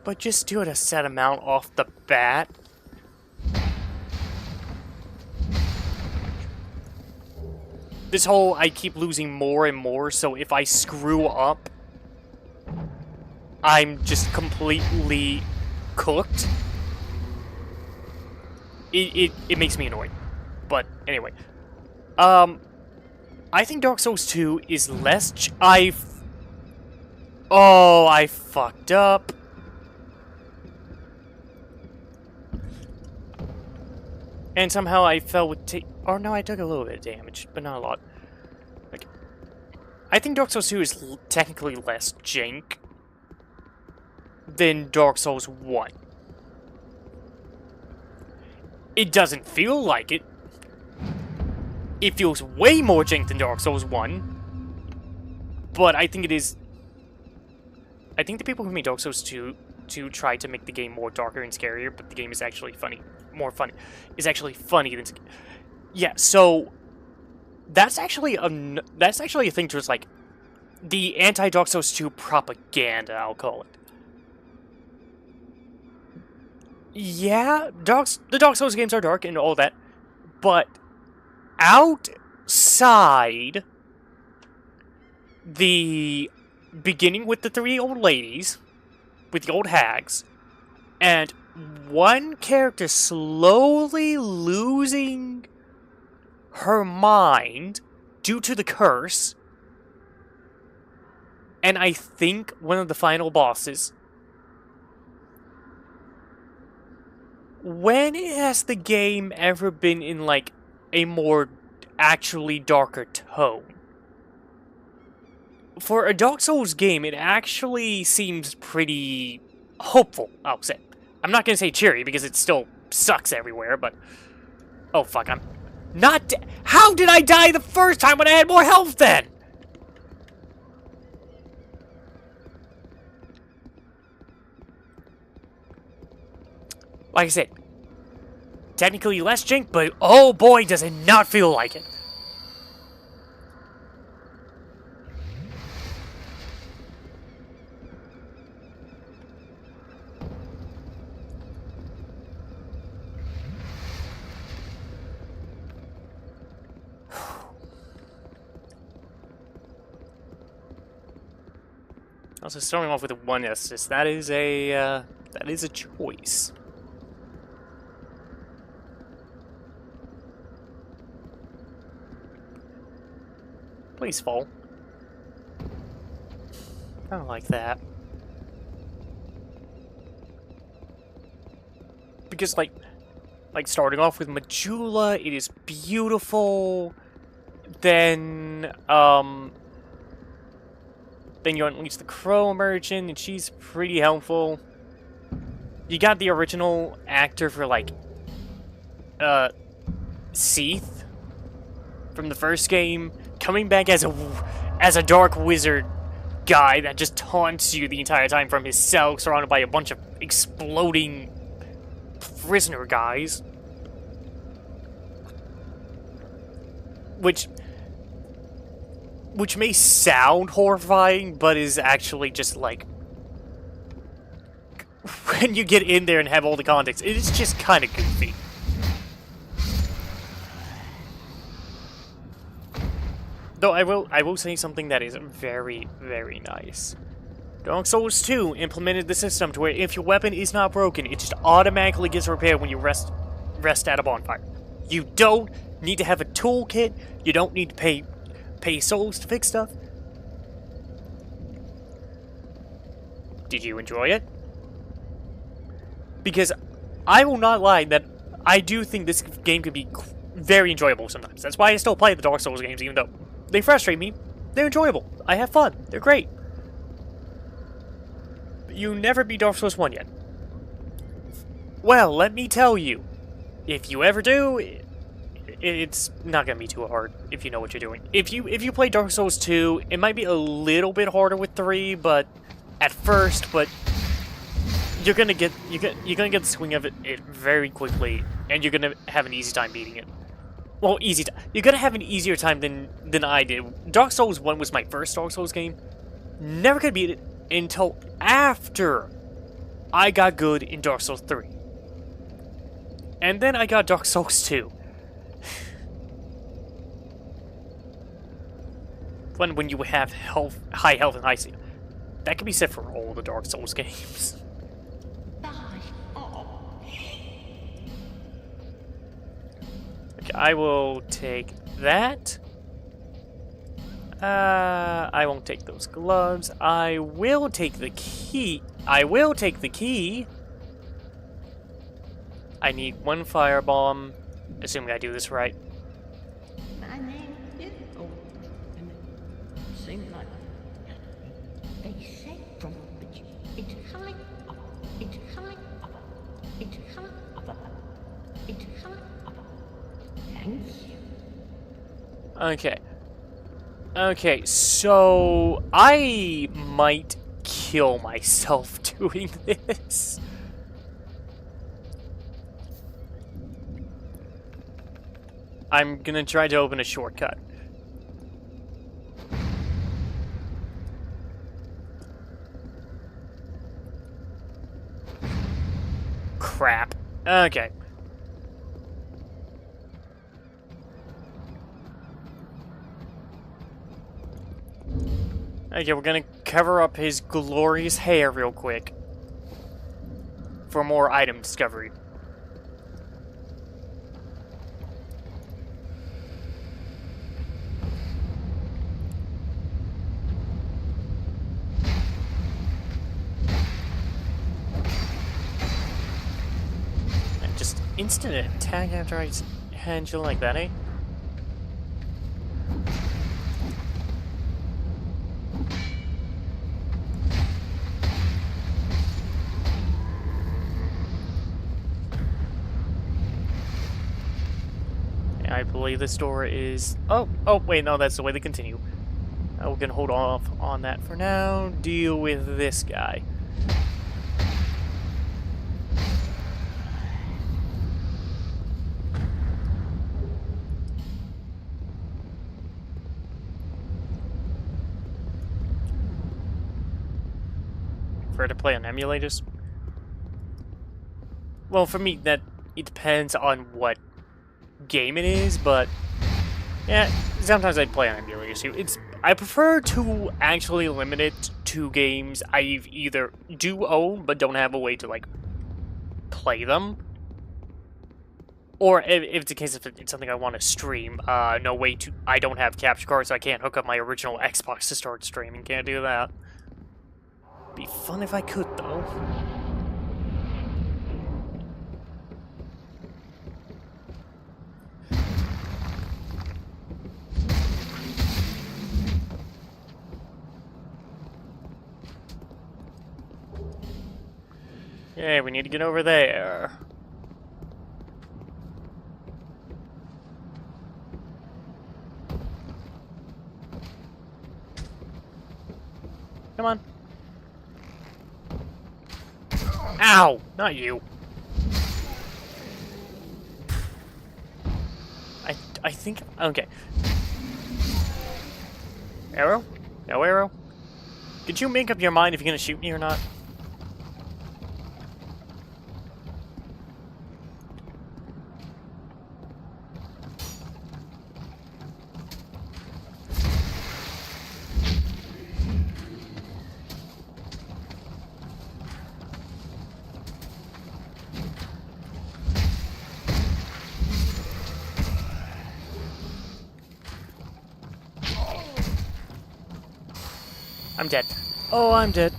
Speaker 1: But just do it a set amount off the bat. This whole, I keep losing more and more, so if I screw up, I'm just completely cooked. It makes me annoyed. But anyway, I think Dark Souls 2 is less. I fucked up. And somehow I fell with oh no, I took a little bit of damage, but not a lot. Like, I think Dark Souls 2 is technically less jank than Dark Souls 1. It doesn't feel like it. It feels way more jank than Dark Souls 1. But I think it is... I think the people who made Dark Souls 2 tried to make the game more darker and scarier, but the game is actually funny. more funny. Is actually funny than. Yeah, so that's actually a thing towards like the anti-Dark Souls 2 propaganda, I'll call it. Yeah, the Dark Souls games are dark and all that, but outside the beginning with the 3 old ladies, with the old hags, and one character slowly losing her mind due to the curse, and I think one of the final bosses. When has the game ever been in, like, a more actually darker tone? For a Dark Souls game, it actually seems pretty hopeful, I'll say. I'm not gonna say cheery, because it still sucks everywhere, but... Oh, fuck, I'm not... How did I die the first time when I had more health then? Like I said, technically less jank, but oh boy, does it not feel like it. Also, starting off with a 1 assist, that is a choice. Please fall. I don't like that. Because, like starting off with Majula, it is beautiful. Then you unleash the Crow Merchant, and she's pretty helpful. You got the original actor for, like, Seath from the first game, coming back as a dark wizard guy that just taunts you the entire time from his cell, surrounded by a bunch of exploding prisoner guys. Which may sound horrifying, but is actually just like... When you get in there and have all the context, it is just kind of goofy. Though I will say something that is very, very nice. Dark Souls 2 implemented the system to where if your weapon is not broken, it just automatically gets repaired when you rest at a bonfire. You don't need to have a toolkit. You don't need to pay souls to fix stuff. Did you enjoy it? Because I will not lie that I do think this game could be very enjoyable sometimes. That's why I still play the Dark Souls games, even though they frustrate me. They're enjoyable. I have fun. They're great. But you never beat Dark Souls 1 yet. Well, let me tell you. If you ever do, it's not going to be too hard if you know what you're doing. If you play Dark Souls 2, it might be a little bit harder with 3, but at first, but you're gonna get the swing of it very quickly, and you're gonna have an easy time beating it. Well, you're gonna have an easier time than I did. Dark Souls 1 was my first Dark Souls game. Never could beat it until after I got good in Dark Souls 3. And then I got Dark Souls 2. When you have high health and high save. That can be said for all the Dark Souls games. Okay, I will take that. I won't take those gloves. I will take the key. I need 1 firebomb, assuming I do this right.
Speaker 3: My name is and it seems like they say from it's high up, it's high up, it's high up, it's high up. Thanks.
Speaker 1: Okay, so I might kill myself doing this. I'm gonna try to open a shortcut. Crap. Okay. Okay, we're gonna cover up his glorious hair real quick for more item discovery. And just instant attack after I hand you like that, eh? I believe this door is... Oh, wait, no, that's the way they continue. We're gonna hold off on that for now. Deal with this guy. Prefer to play on emulators? Well, for me, it depends on what game it is, but yeah, sometimes I play on emulators too. I prefer to actually limit it to games I either do own but don't have a way to like play them, or if it's a case of it's something I want to stream. No way to. I don't have capture cards, so I can't hook up my original Xbox to start streaming. Can't do that. Be fun if I could though. Yeah, we need to get over there. Come on. Ow! Not you. I think... Okay. Arrow? No arrow? Did you make up your mind if you're gonna shoot me or not? I'm dead. Oh, I'm dead.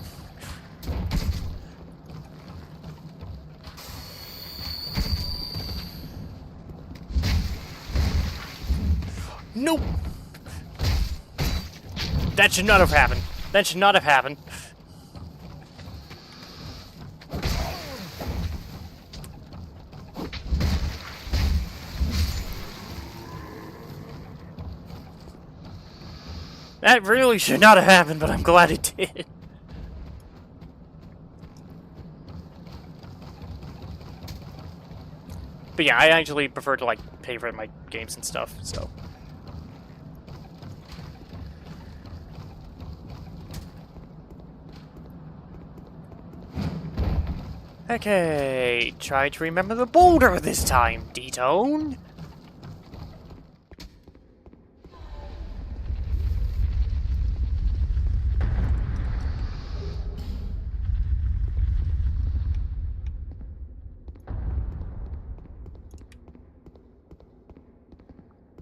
Speaker 1: Nope! That should not have happened. That should not have happened. That really should not have happened, but I'm glad it did. But yeah, I actually prefer to, like, pay for my games and stuff, so... Okay, try to remember the boulder this time, D-Tone.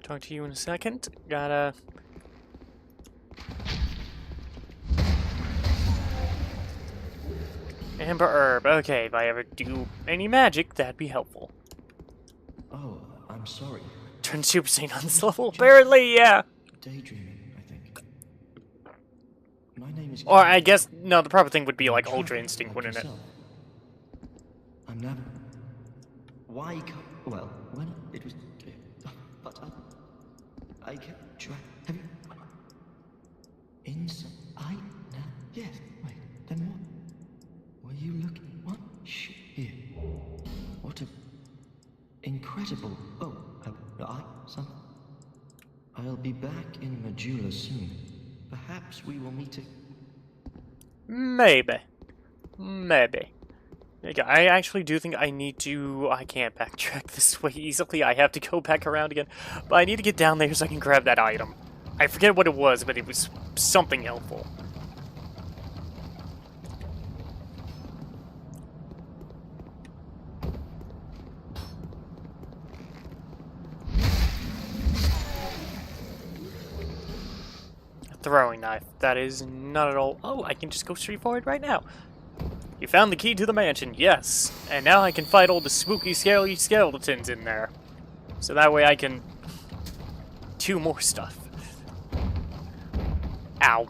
Speaker 1: Talk to you in a second. Gotta... Amber herb. Okay, if I ever do any magic, that'd be helpful.
Speaker 5: Oh, I'm sorry.
Speaker 1: Turn Super Saiyan on this level? Apparently, yeah.
Speaker 5: Daydreaming, I think. My name is...
Speaker 1: Or I guess, no, the proper thing would be like Ultra Instinct, wouldn't it?
Speaker 5: I'm never... Why can't... Well, when it was... But I kept track... Have you... Inside... Now... Yes, wait, then what? Were you looking... What? Shh, here. What a... Incredible... Oh, I'll be back in Majula soon. Perhaps we will meet
Speaker 1: Maybe. Maybe. Okay, I actually do think I need to... I can't backtrack this way easily. I have to go back around again. But I need to get down there so I can grab that item. I forget what it was, but it was something helpful. Throwing knife. That is not at all... Oh, I can just go straight forward right now. You found the key to the mansion, yes. And now I can fight all the spooky, scary skeletons in there. So that way I can do more stuff. Ow.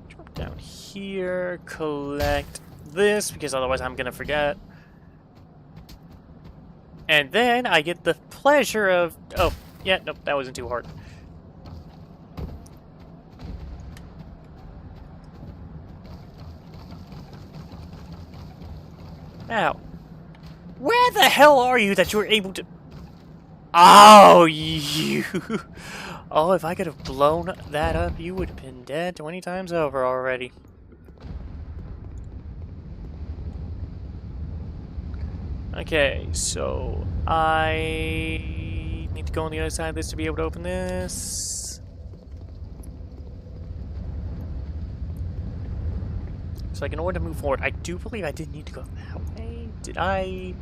Speaker 1: Drop down here, collect this, because otherwise I'm gonna forget. And then I get the pleasure of... Oh, yeah, nope, that wasn't too hard. Ow. Where the hell are you that you were able to... Oh, you... Oh, if I could have blown that up, you would have been dead 20 times over already. Okay, so... I need to go on the other side of this to be able to open this. So like, in order to move forward, I do believe I did need to go that way. Did I?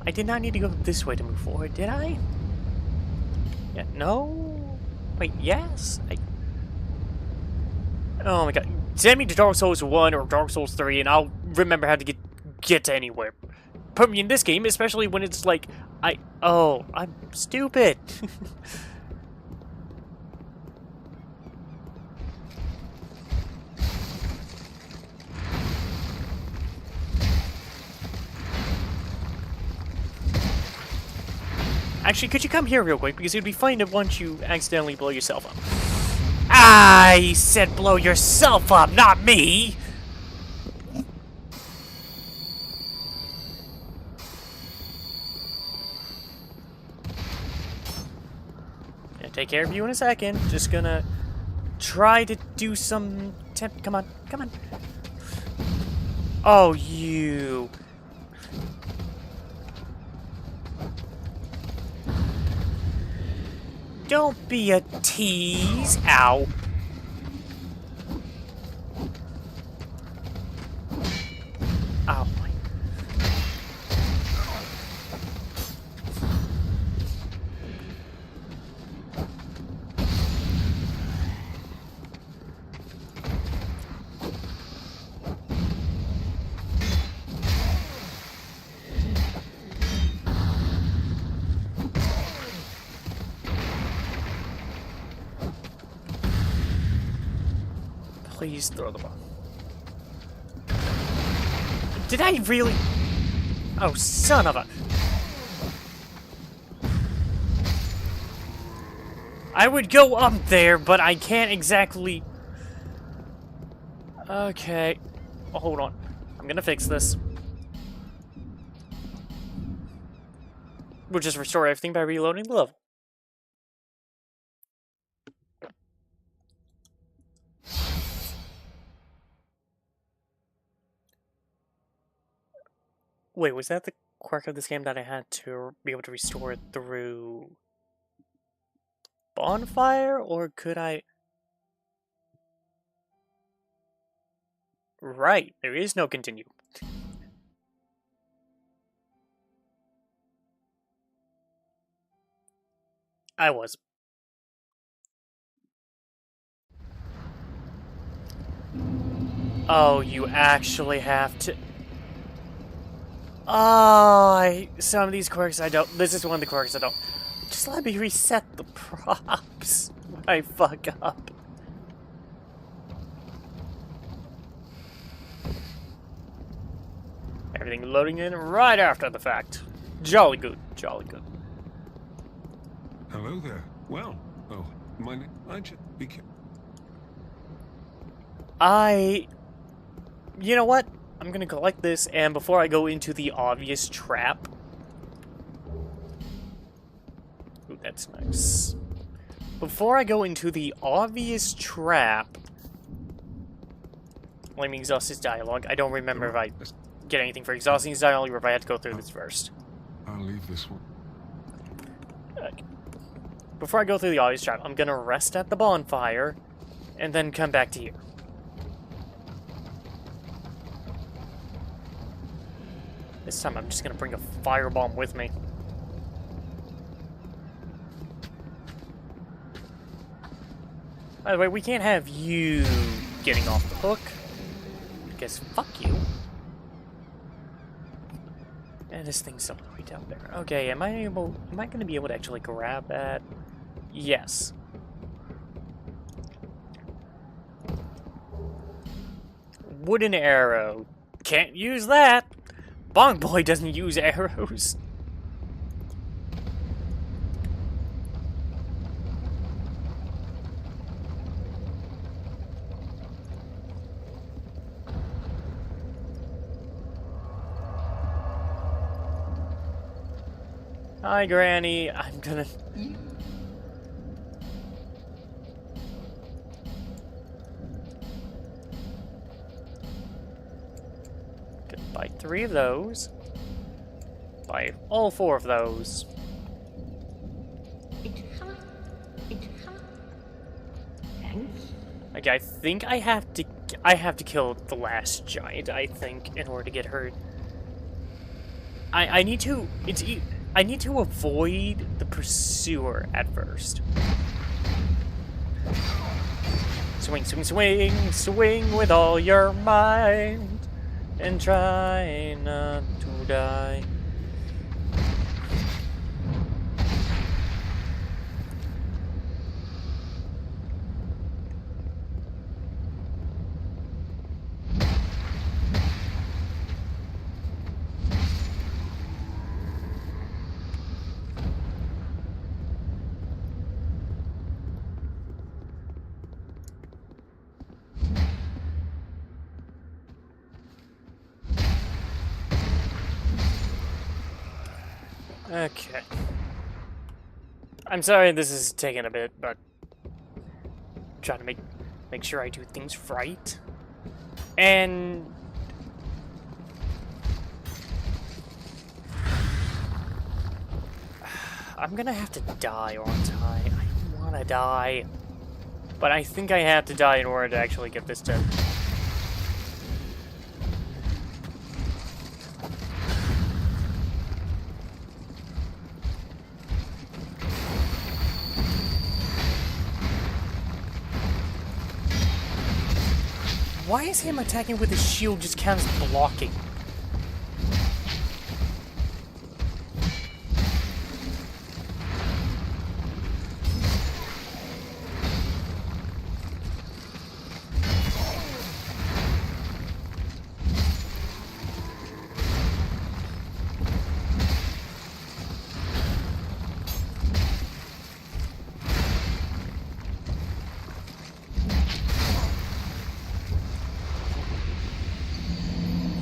Speaker 1: I did not need to go this way to move forward, did I? Yeah, no? Wait, yes? Oh my god. Send me to Dark Souls 1 or Dark Souls 3 and I'll remember how to get to anywhere. Put me in this game, especially when it's like, oh, I'm stupid. Actually, could you come here real quick? Because it would be fine if once you accidentally blow yourself up. I said blow yourself up, not me! Gonna take care of you in a second. Just gonna try to do some... Come on, come on. Oh, you... Don't be a tease. Ow. Ow. Please throw the ball. Did I really? Oh, son of a... I would go up there, but I can't exactly... Okay. Oh, hold on. I'm gonna fix this. We'll just restore everything by reloading the level. Wait, was that the quirk of this game that I had to be able to restore it through bonfire, or could I... Right, there is no continue. I was. Oh, you actually have to... Oh, some of these quirks I don't... This is one of the quirks I don't... Just let me reset the props when I fuck up. Everything loading in right after the fact. Jolly good, jolly good.
Speaker 6: Hello there. Well, oh, my name... I just...
Speaker 1: You know what? I'm gonna collect this, and before I go into the obvious trap, Alright, nice. Before I go into the obvious trap... Let me exhaust his dialogue. I don't remember if I get anything for exhausting his dialogue or if I had to go through this first.
Speaker 6: I'll leave this one.
Speaker 1: Okay. Before I go through the obvious trap, I'm gonna rest at the bonfire, and then come back to here. This time I'm just gonna bring a firebomb with me. By the way, we can't have you getting off the hook. I guess fuck you. And this thing's all the way down there. Okay, am I gonna be able to actually grab that? Yes. Wooden arrow. Can't use that. Bonk Boy doesn't use arrows. Hi, Granny. I'm gonna... Gonna buy 3 of those. Buy all 4 of those.
Speaker 3: It's hot. It's hot. Thanks.
Speaker 1: Okay, I think I have to kill the last giant, I think, in order to get her. I need to I need to avoid the pursuer at first. Swing, swing, swing, swing with all your might, and try not to die. Okay. I'm sorry this is taking a bit, but I'm trying to make sure I do things right. And I'm gonna have to die, aren't I? I don't wanna die. But I think I have to die in order to actually get this done. Why is him attacking with his shield just counts as blocking?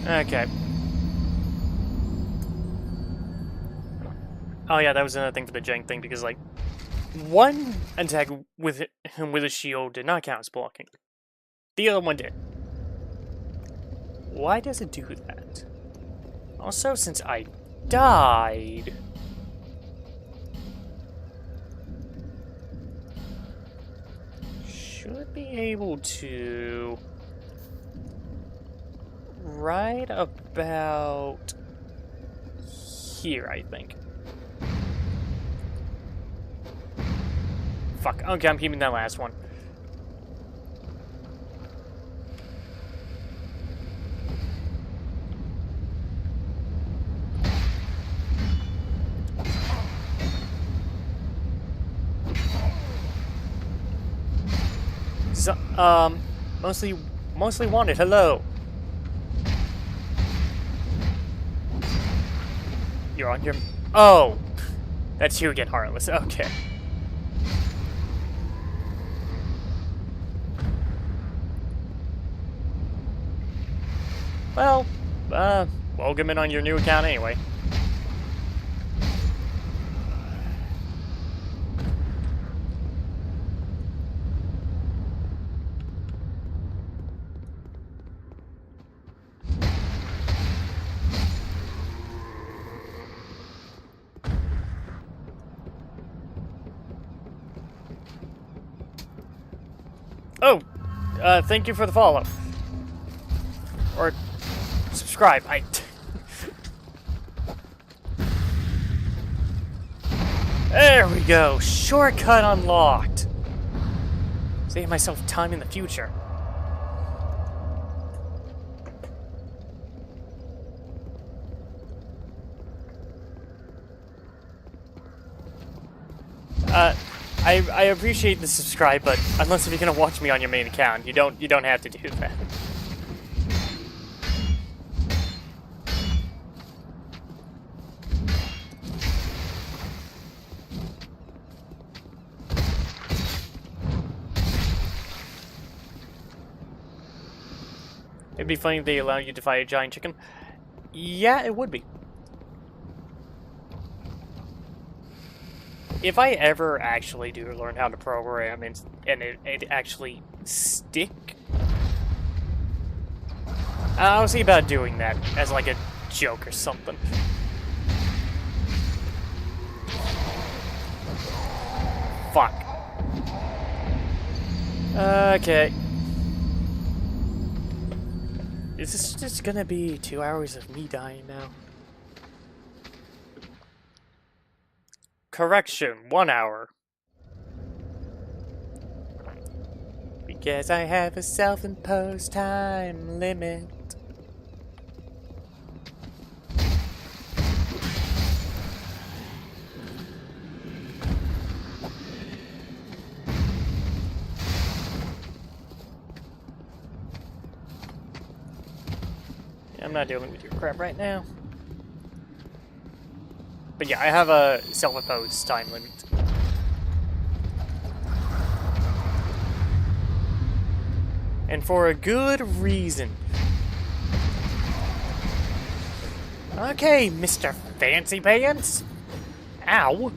Speaker 1: Okay. Oh yeah, that was another thing for the jank thing, because, like, one attack with him with a shield did not count as blocking. The other one did. Why does it do that? Also, since I died... should be able to... right about here, I think. Fuck. Okay, I'm keeping that last one. So, mostly wanted. Hello. You're on your... Oh! That's you again, Heartless. Okay. Well, welcome in on your new account anyway. Oh, thank you for the follow. Or subscribe. There we go. Shortcut unlocked. Save myself time in the future. I appreciate the subscribe, but unless if you're gonna watch me on your main account, you don't have to do that. It'd be funny if they allow you to fight a giant chicken. Yeah, it would be. If I ever actually do learn how to program and it actually stick, I'll see about doing that as like a joke or something. Fuck. Okay. Is this just gonna be 2 hours of me dying now? Correction, 1 hour. Because I have a self-imposed time limit. I'm not dealing with your crap right now. But yeah, I have a self-imposed time limit. And for a good reason. Okay, Mr. Fancy Pants. Ow.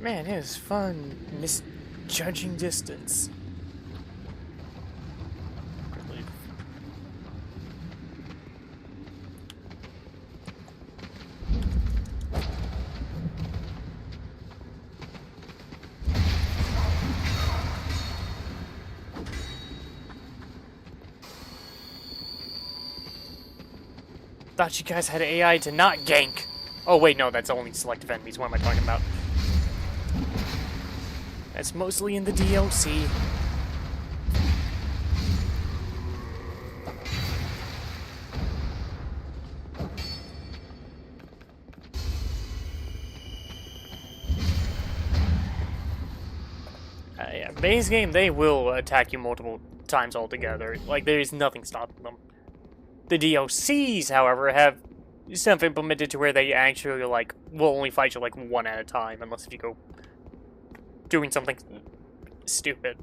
Speaker 1: Man, it is fun misjudging distance. Thought you guys had AI to not gank. Oh wait, no, that's only selective enemies. What am I talking about? That's mostly in the DLC. Yeah, base game, they will attack you multiple times altogether. Like, there is nothing stopping them. The DLCs, however, have stuff implemented to where they actually, like, will only fight you, like, one at a time, unless if you go doing something stupid.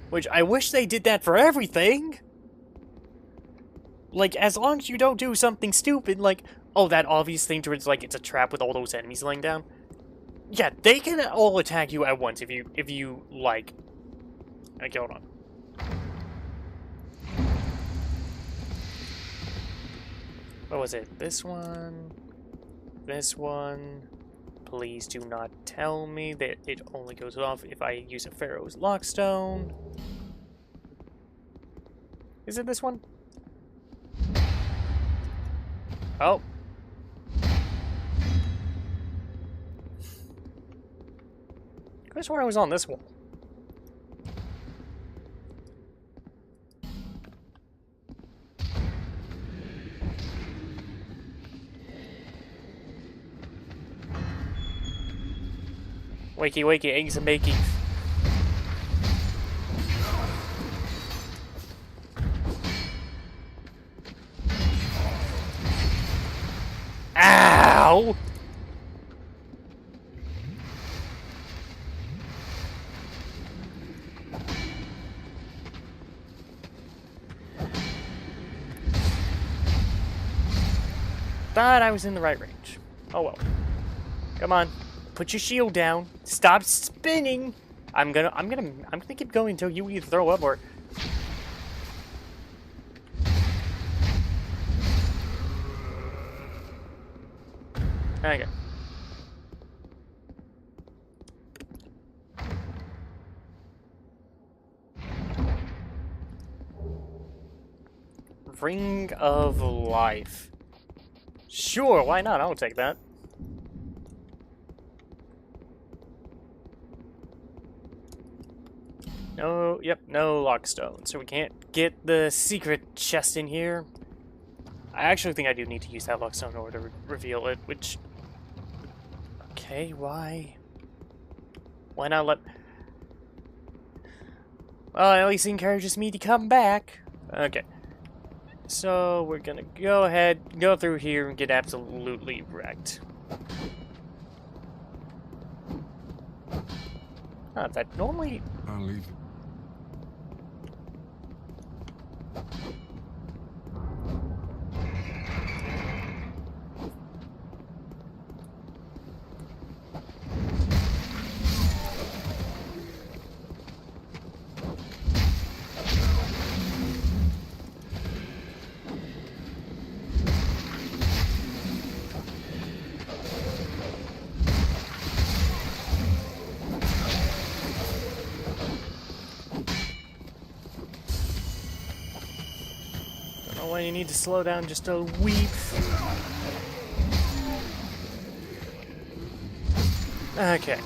Speaker 1: Which, I wish they did that for everything! Like, as long as you don't do something stupid, like, oh, that obvious thing towards, like, it's a trap with all those enemies laying down. Yeah, they can all attack you at once if you, like... Okay, hold on. What was it? This one... This one... Please do not tell me that it only goes off if I use a Pharaoh's Lockstone. Is it this one? Oh. I could have sworn I was on this one. Wakey, wakey, eggs and makey. Ow! Thought I was in the right range. Oh well. Come on. Put your shield down. Stop spinning. I'm gonna keep going until you either throw up or okay. Ring of Life. Sure, why not? I'll take that. No, yep, no lockstone, so we can't get the secret chest in here. I actually think I do need to use that lockstone in order to reveal it, which... Okay, why? Why not let... Well, at least it encourages me to come back. Okay. So, we're gonna go ahead, go through here, and get absolutely wrecked. That normally...
Speaker 6: I'll leave.
Speaker 1: When you need to slow down just a weep. Okay.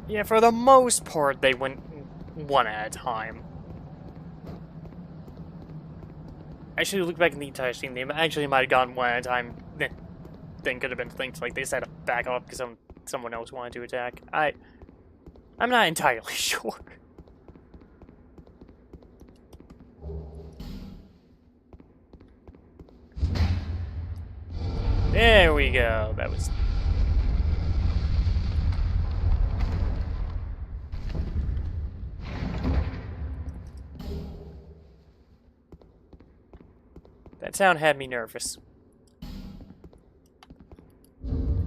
Speaker 1: Yeah, for the most part, they went one at a time. Actually, look back in the entire scene, they actually might have gone one at a time. Then could have been things like they set to back off because someone else wanted to attack. I'm not entirely sure. There we go. That was... That sound had me nervous.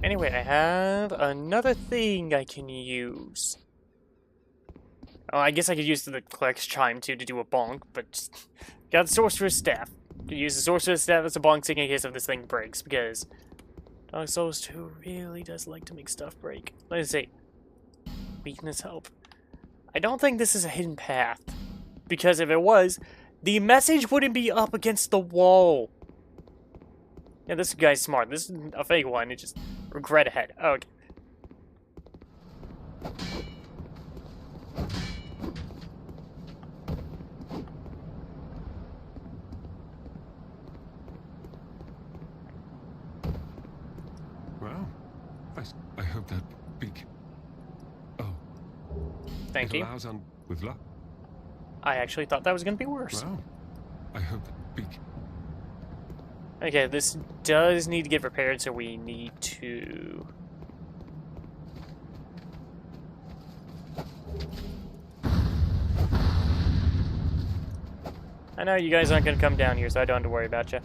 Speaker 1: Anyway, I have another thing I can use. Oh, I guess I could use the Klex Chime too to do a bonk, but just got the Sorcerer's Staff. Could use the Sorcerer's Staff as a bonk stick in case if this thing breaks, because Dark Souls 2 really does like to make stuff break. Let's see. Weakness help. I don't think this is a hidden path, because if it was, the message wouldn't be up against the wall. Yeah, this guy's smart. This is a fake one. It just regret ahead. Okay.
Speaker 6: Well, I hope that beak. Oh.
Speaker 1: Thank
Speaker 6: it
Speaker 1: you.
Speaker 6: allows on with luck.
Speaker 1: I actually thought that was going to be worse.
Speaker 6: Well, I hope that beak.
Speaker 1: Okay, this does need to get repaired, so we need to... I know you guys aren't going to come down here, so I don't have to worry about you.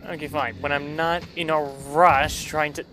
Speaker 1: Okay, fine. When I'm not in a rush trying to...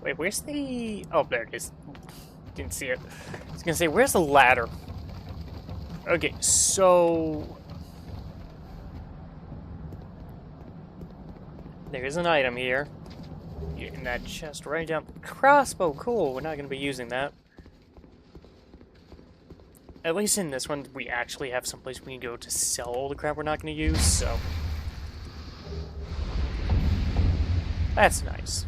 Speaker 1: Wait, where's the... Oh, there it is. Didn't see it. I was gonna say, where's the ladder? Okay, so... There's an item here. In that chest right down... Crossbow, cool. We're not gonna be using that. At least in this one, we actually have someplace we can go to sell all the crap we're not gonna use, so... That's nice.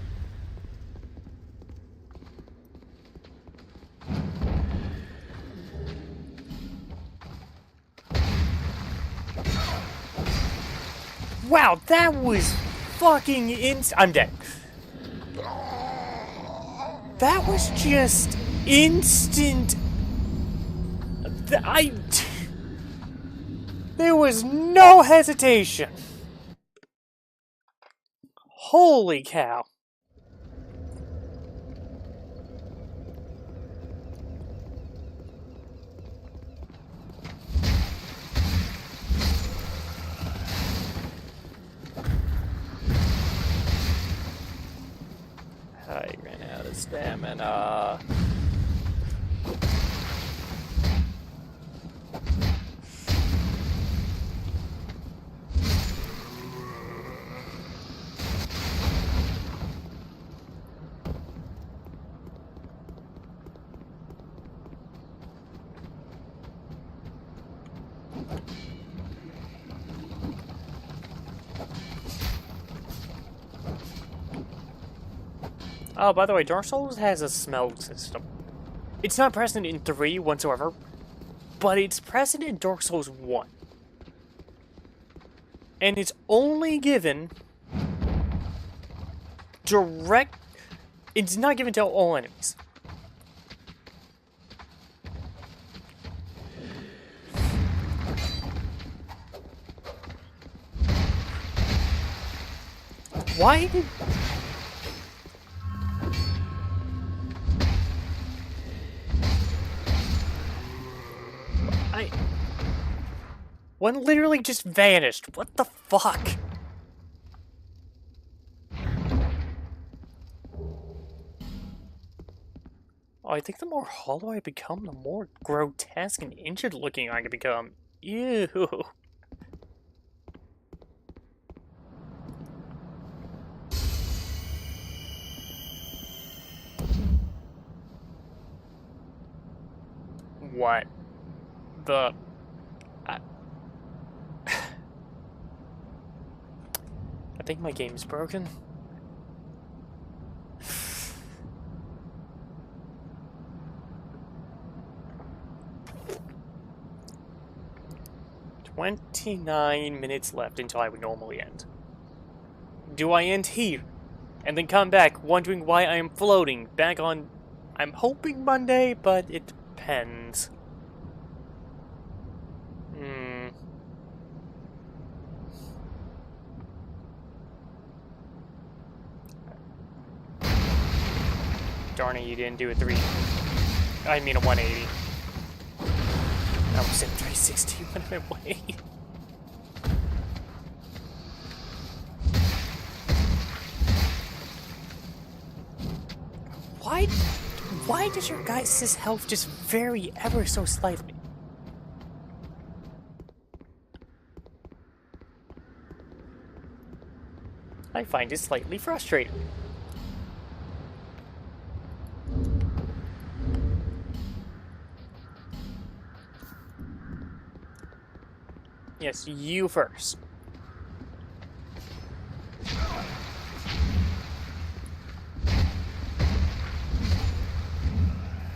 Speaker 1: Wow, that was fucking I'm dead. That was just instant. There was no hesitation. Holy cow. I ran out of stamina. Oh, by the way, Dark Souls has a smell system. It's not present in 3 whatsoever, but it's present in Dark Souls 1. And it's only given direct... It's not given to all enemies. Why did... One literally just vanished. What the fuck? Oh, I think the more hollow I become, the more grotesque and injured looking I can become. Ew. What the... I think my game's broken. $29 left until I would normally end. Do I end here? And then come back wondering why I am floating back on... I'm hoping Monday, but it depends. Darn it, you didn't do a 180. I almost said 360 when I went away. Why does your guys' health just vary ever so slightly? I find it slightly frustrating. Yes, you first.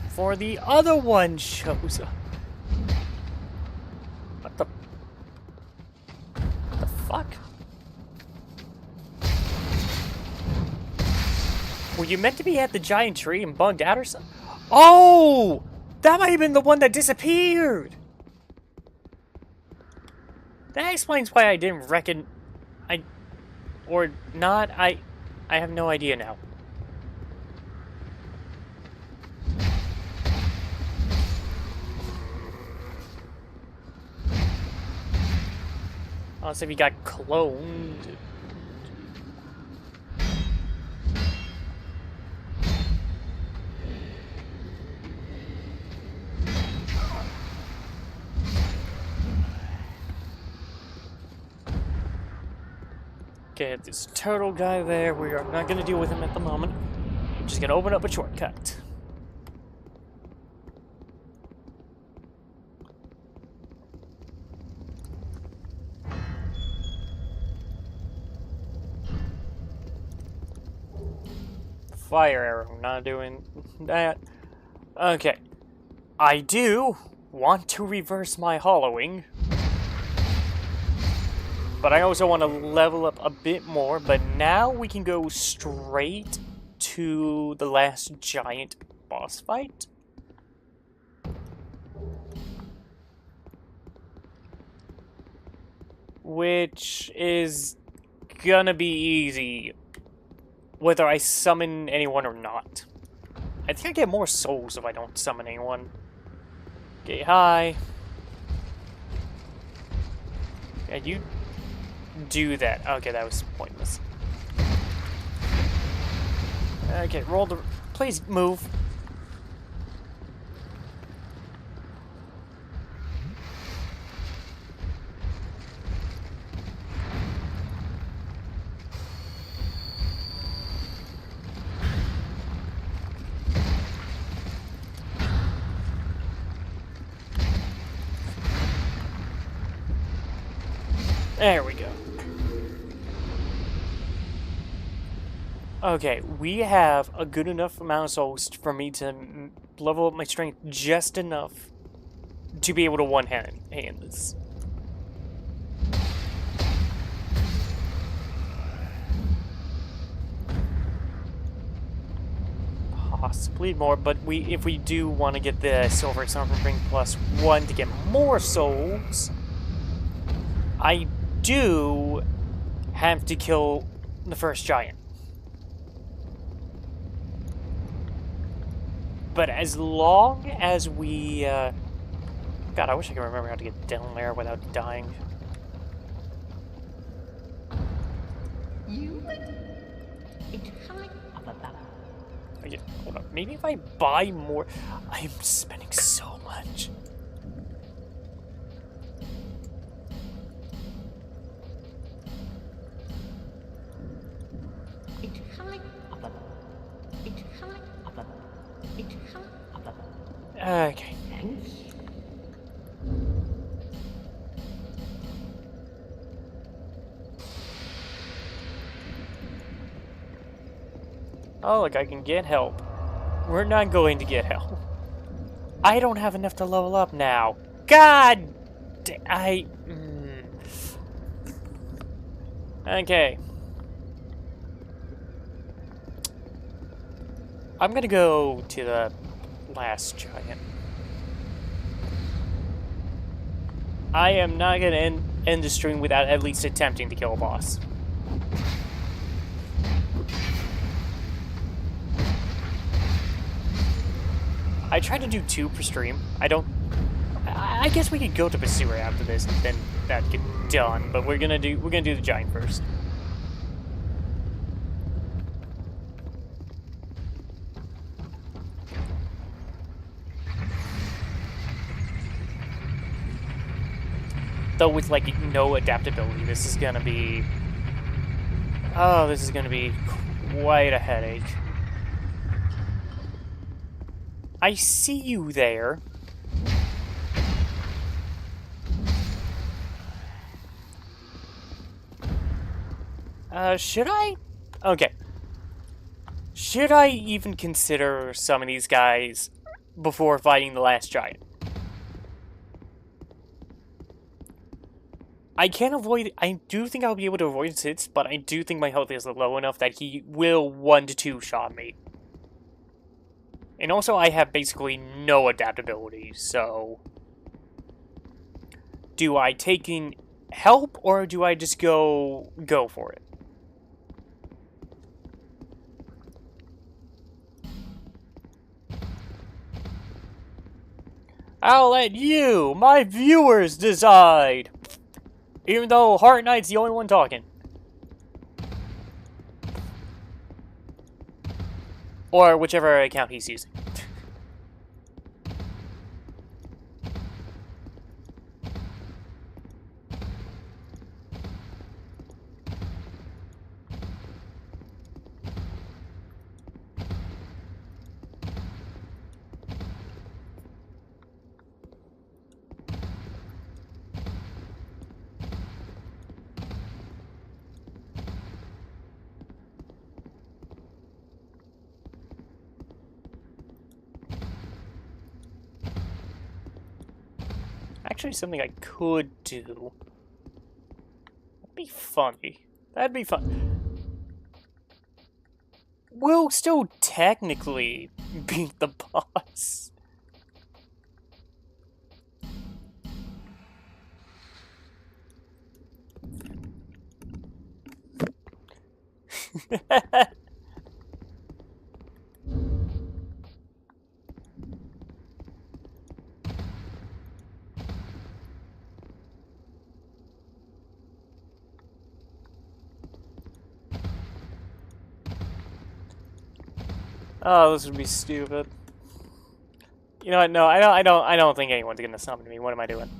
Speaker 1: Before the other one shows up. What the fuck? Were you meant to be at the giant tree and bugged out or something? Oh! That might have been the one that disappeared! That explains why I didn't reckon... Or not, I have no idea now. Unless if he got cloned. Okay, this turtle guy there, we are not going to deal with him at the moment. We're just going to open up a shortcut. Fire arrow, not doing that. Okay. I do want to reverse my hollowing. But I also want to level up a bit more. But now we can go straight to the last giant boss fight. Which is gonna be easy, whether I summon anyone or not. I think I get more souls if I don't summon anyone. Okay, hi. Yeah, you do that. Okay, that was pointless. Okay, roll the... Please move. There we go. Okay, we have a good enough amount of souls for me to level up my strength just enough to be able to one-hand this. Possibly more, but if we do want to get the Silver Example Ring +1 to get more souls, I do have to kill the first giant. But as long as we, God, I wish I could remember how to get down there without dying.
Speaker 3: It's high up above.
Speaker 1: Okay, hold on. Maybe if I buy more... I'm spending so much.
Speaker 3: It's high up above. It's high up above. It's high up above.
Speaker 1: Okay.
Speaker 3: Thanks.
Speaker 1: Oh, look, I can get help. We're not going to get help. I don't have enough to level up now. God! Okay. I'm gonna go to the last giant. I am not gonna end the stream without at least attempting to kill a boss. I try to do 2 per stream. I guess we could go to Pursuer after this and then that get done, but we're gonna do the giant first. Though with like no adaptability, this is gonna be... Oh, this is gonna be quite a headache. I see you there. Should I? Okay. Should I even consider some of these guys before fighting the last giant? I can't avoid... I do think I'll be able to avoid his hits, but I do think my health is low enough that he will 1 to 2 shot me. And also, I have basically no adaptability, so... Do I take in help, or do I just go for it? I'll let you, my viewers, decide! Even though Heart Knight's the only one talking. Or whichever account he's using. Actually, something I could do. That'd be funny. That'd be fun. We'll still technically beat the boss. Oh, this would be stupid. You know what? No, I don't think anyone's gonna summon me. What am I doing?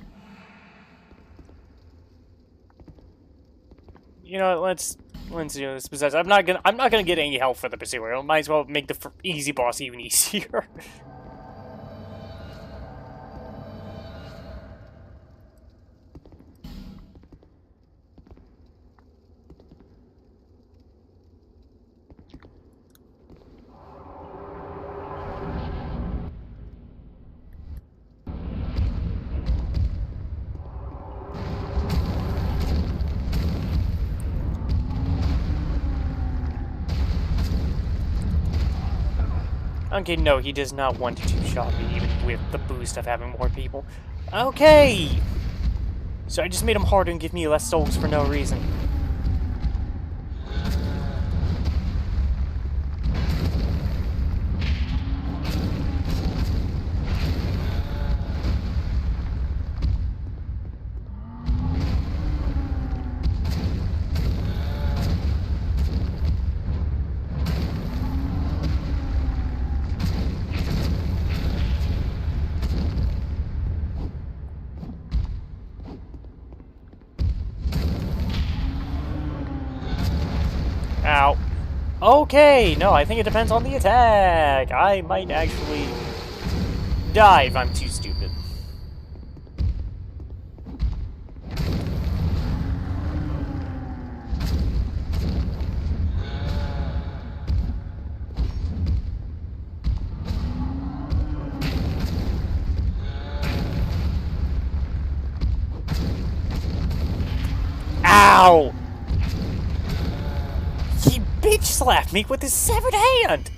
Speaker 1: You know what? Let's do this. Besides, I'm not gonna get any help for the pursuer. I might as well make the easy boss even easier. Okay, no, he does not want to two-shot me, even with the boost of having more people. Okay! So I just made him harder and give me less souls for no reason. Ow. Okay, no, I think it depends on the attack. I might actually die if I'm too stupid. Ow! He bitch slapped me with his severed hand!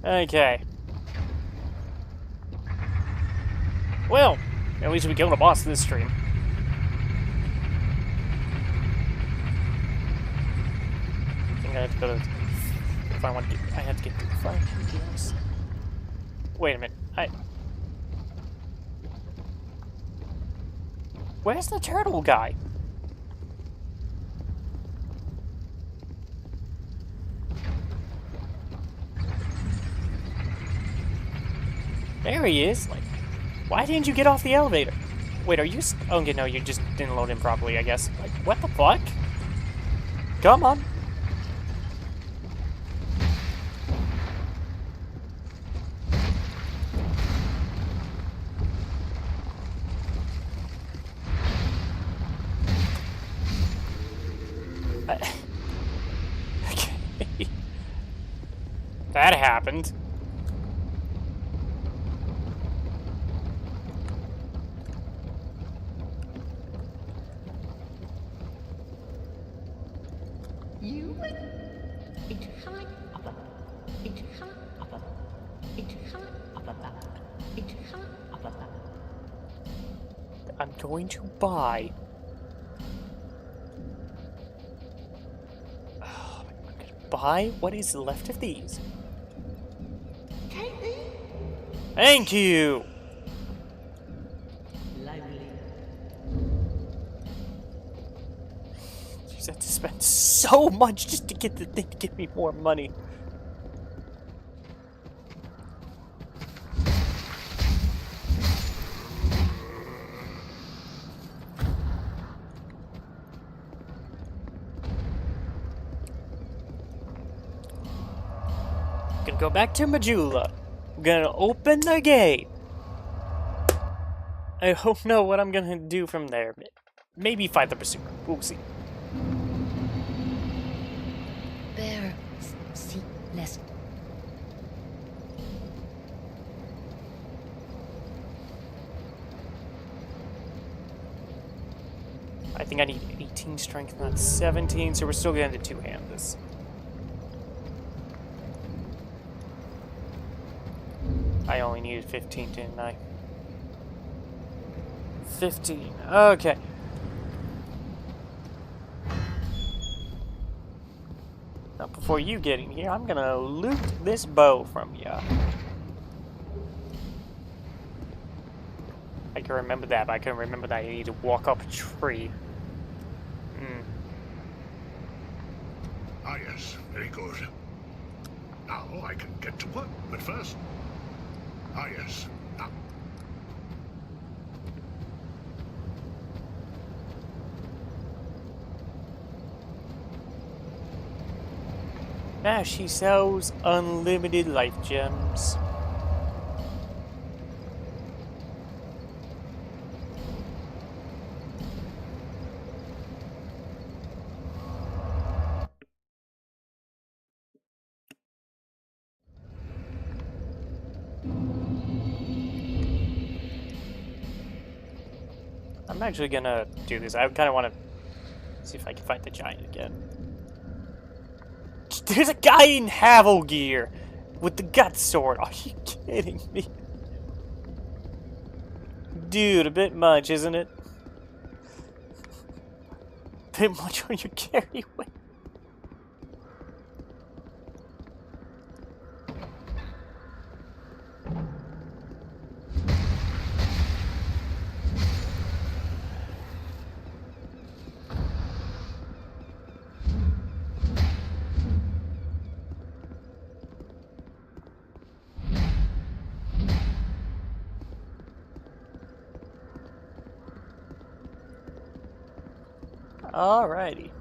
Speaker 1: Okay. Well, at least we killed a boss this stream. I think I have to go to... If I want to get... I have to get to the fire PTS. Wait a minute. Where's the turtle guy? There he is. Like, why didn't you get off the elevator? Wait, are you... Oh, okay, no, you just didn't load in properly, I guess. Like, what the fuck? Come on. Okay. That happened.
Speaker 3: You it's high up, it's high up, it's high up, it's high up.
Speaker 1: I'm going to buy... I'm going to buy what is left of these.
Speaker 3: Take me.
Speaker 1: Thank you!
Speaker 3: Lovely.
Speaker 1: You just have to spend so much just to get the thing to give me more money. Go back to Majula. I'm gonna open the gate. I don't know what I'm gonna do from there. Maybe fight the pursuer. We'll see.
Speaker 4: Bear, see less.
Speaker 1: I think I need 18 strength, not 17, so we're still going to two-hand this. I only needed 15, didn't I? 15. Okay. Now, before you get in here, I'm gonna loot this bow from ya. I can remember that, but I couldn't remember that I need to walk up a tree.
Speaker 7: Ah, yes, very good. Now I can get to work, but first... Ah, yes. Now.
Speaker 1: Now she sells unlimited life gems. I'm actually gonna do this. I kind of want to see if I can fight the giant again. There's a guy in Havel gear with the gut sword. Are you kidding me? Dude, a bit much, isn't it? A bit much on your carry weight. Alrighty.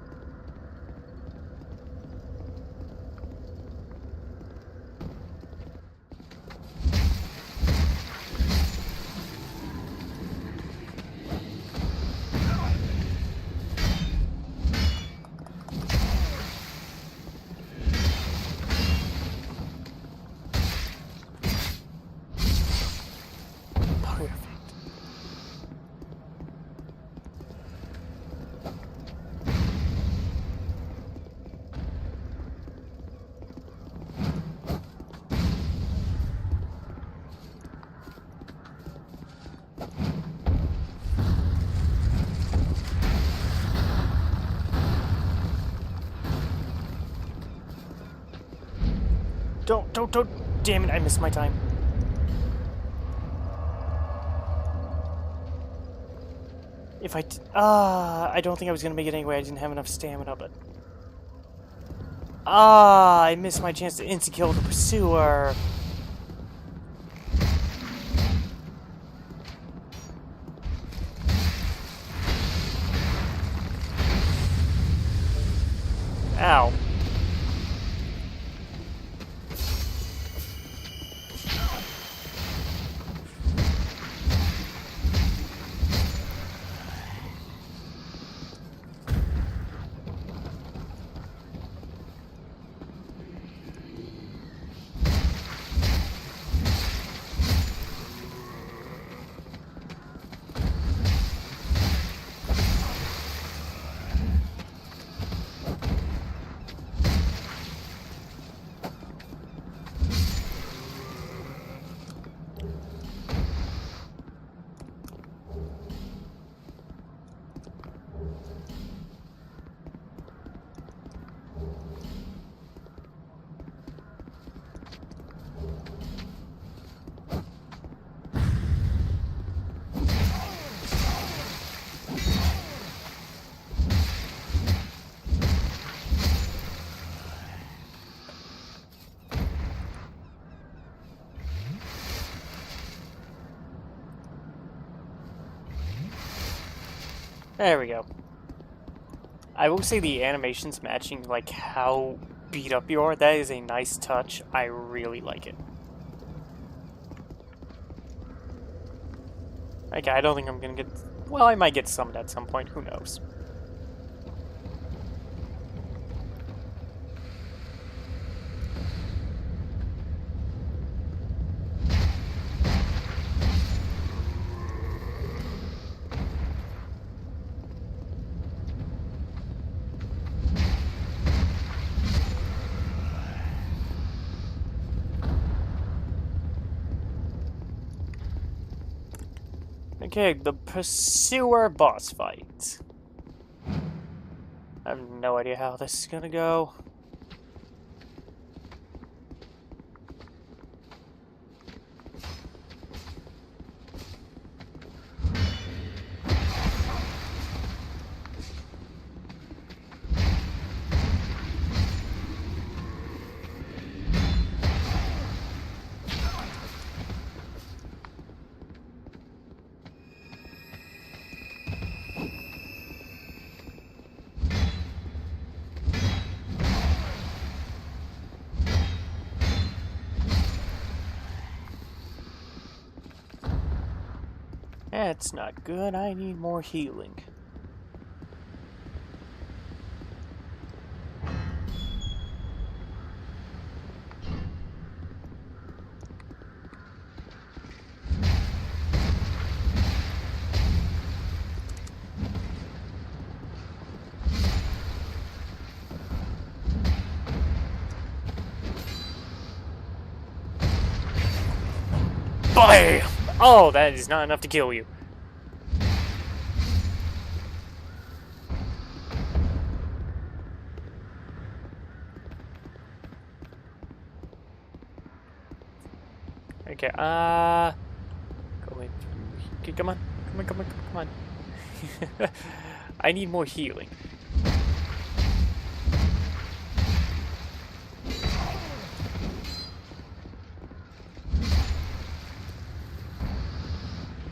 Speaker 1: Perfect. Don't, damn it, I missed my time. If I don't think I was gonna make it anyway, I didn't have enough stamina, but... I missed my chance to insta-kill the pursuer. Ow. There we go. I will say the animation's matching, like, how beat up you are. That is a nice touch. I really like it. Okay, I don't think I'm gonna get... Well, I might get summoned at some point. Who knows? Okay, the Pursuer boss fight. I have no idea how this is gonna go. That's not good. I need more healing. BAM! Oh, that is not enough to kill you. Okay, come on. Come on, come on. I need more healing.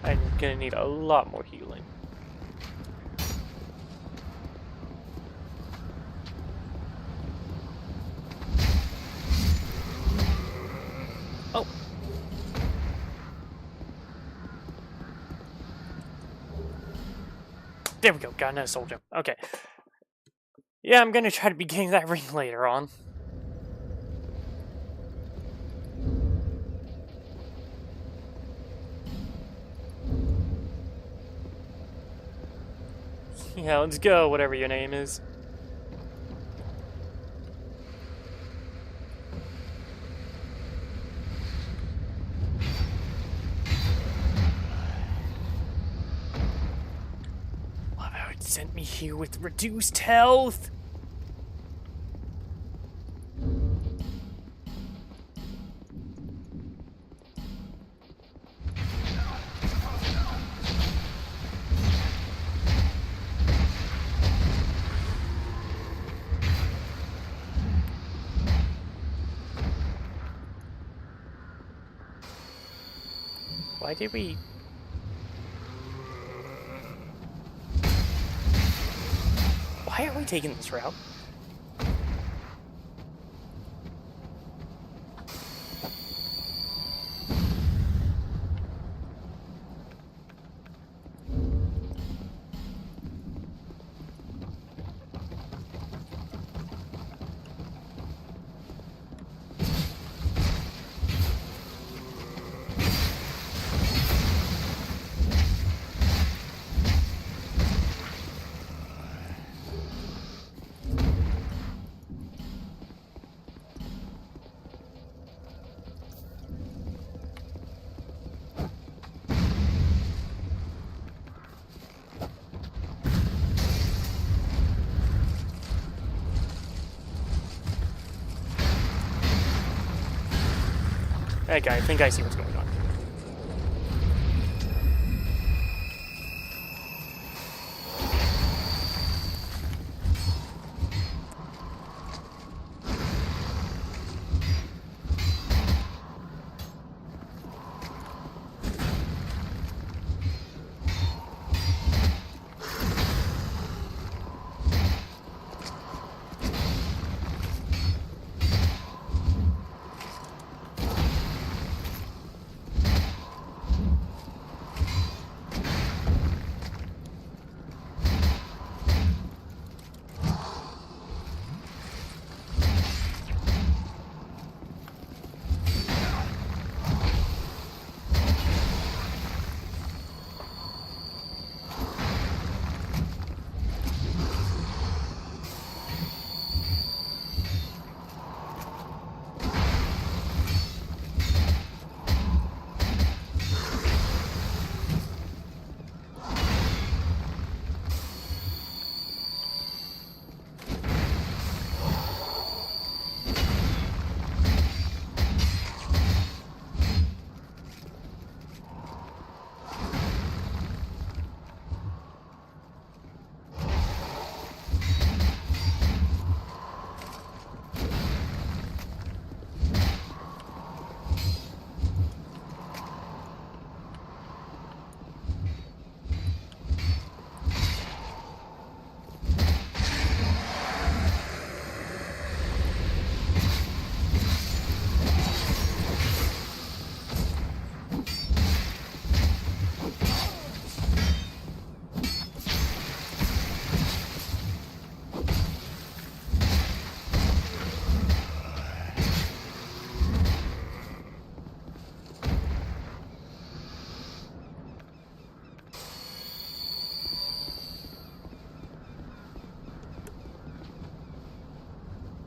Speaker 1: I'm gonna need a lot more healing. Oh. There we go, got another soldier. Okay. Yeah, I'm gonna try to be getting that ring later on. Yeah, let's go, whatever your name is. Love how it sent me here with reduced health. Why did we... Why are we taking this route? Okay, I think I see what's going on.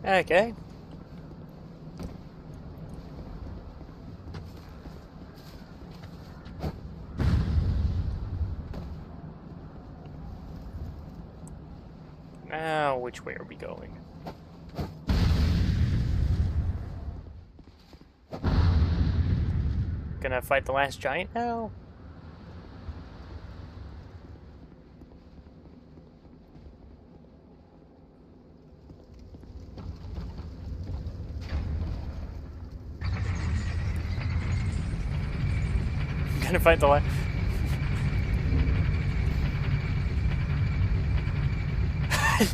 Speaker 1: Okay. Now, which way are we going? Gonna fight the last giant now? Gonna fight the last...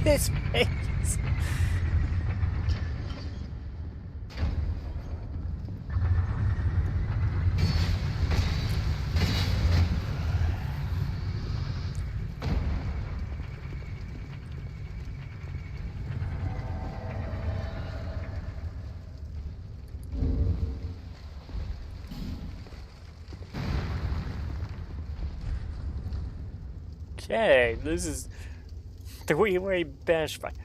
Speaker 1: This face! Okay, this is three-way bash fight.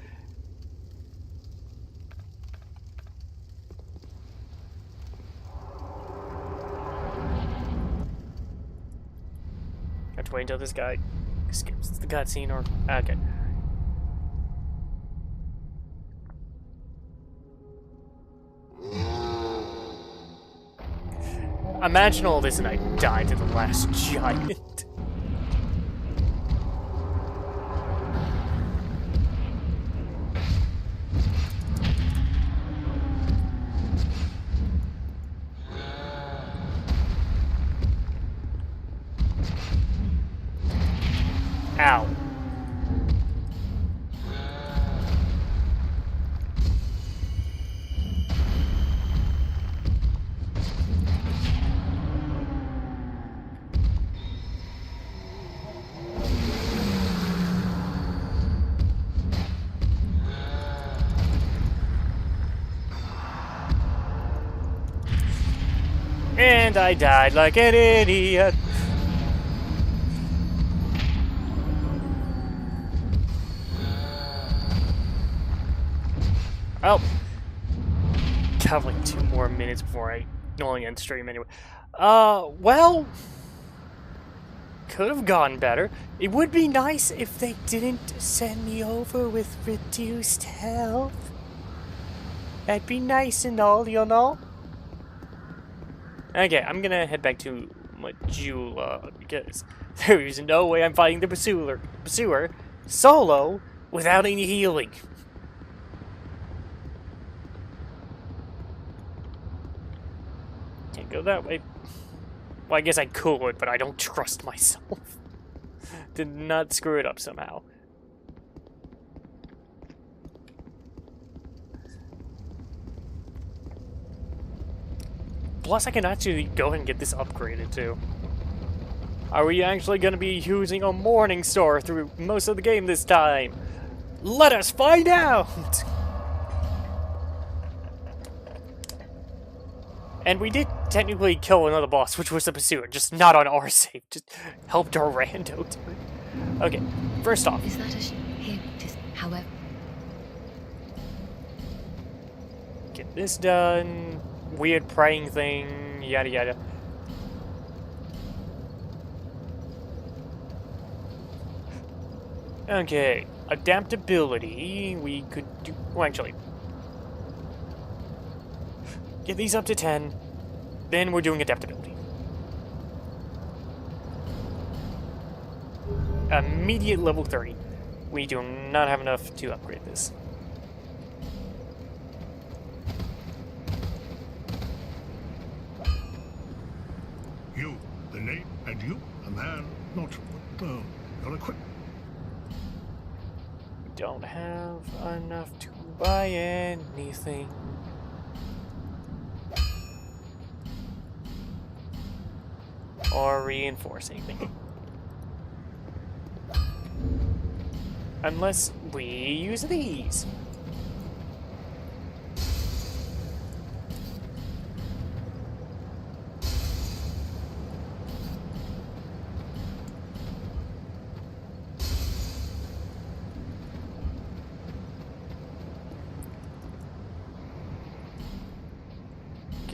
Speaker 1: Have to wait until this guy skips the cutscene or... Okay. Imagine all this and I died to the last giant. Ow. And I died like an idiot. Oh. Got like 2 more minutes before I only end stream anyway. Well, could have gone better. It would be nice if they didn't send me over with reduced health. That'd be nice and all, you know? Okay, I'm gonna head back to Majula because there's no way I'm fighting the pursuer solo without any healing. Can't go that way. Well, I guess I could, but I don't trust myself. Did not screw it up somehow. Plus, I can actually go ahead and get this upgraded, too. Are we actually going to be using a Morning Star through most of the game this time? Let us find out! And we did technically kill another boss, which was the Pursuer, just not on our save. Just helped our rando do it. Okay, first off.
Speaker 4: Is that a here? However,
Speaker 1: Get this done. Weird praying thing, yada yada. Okay, adaptability. We could do. Well, actually, get these up to 10. Then we're doing adaptability. Immediate level 30. We do not have enough to upgrade this.
Speaker 7: You, the name, and you, a man, not equipped.
Speaker 1: Don't have enough to buy anything. Or reinforce anything. Unless we use these.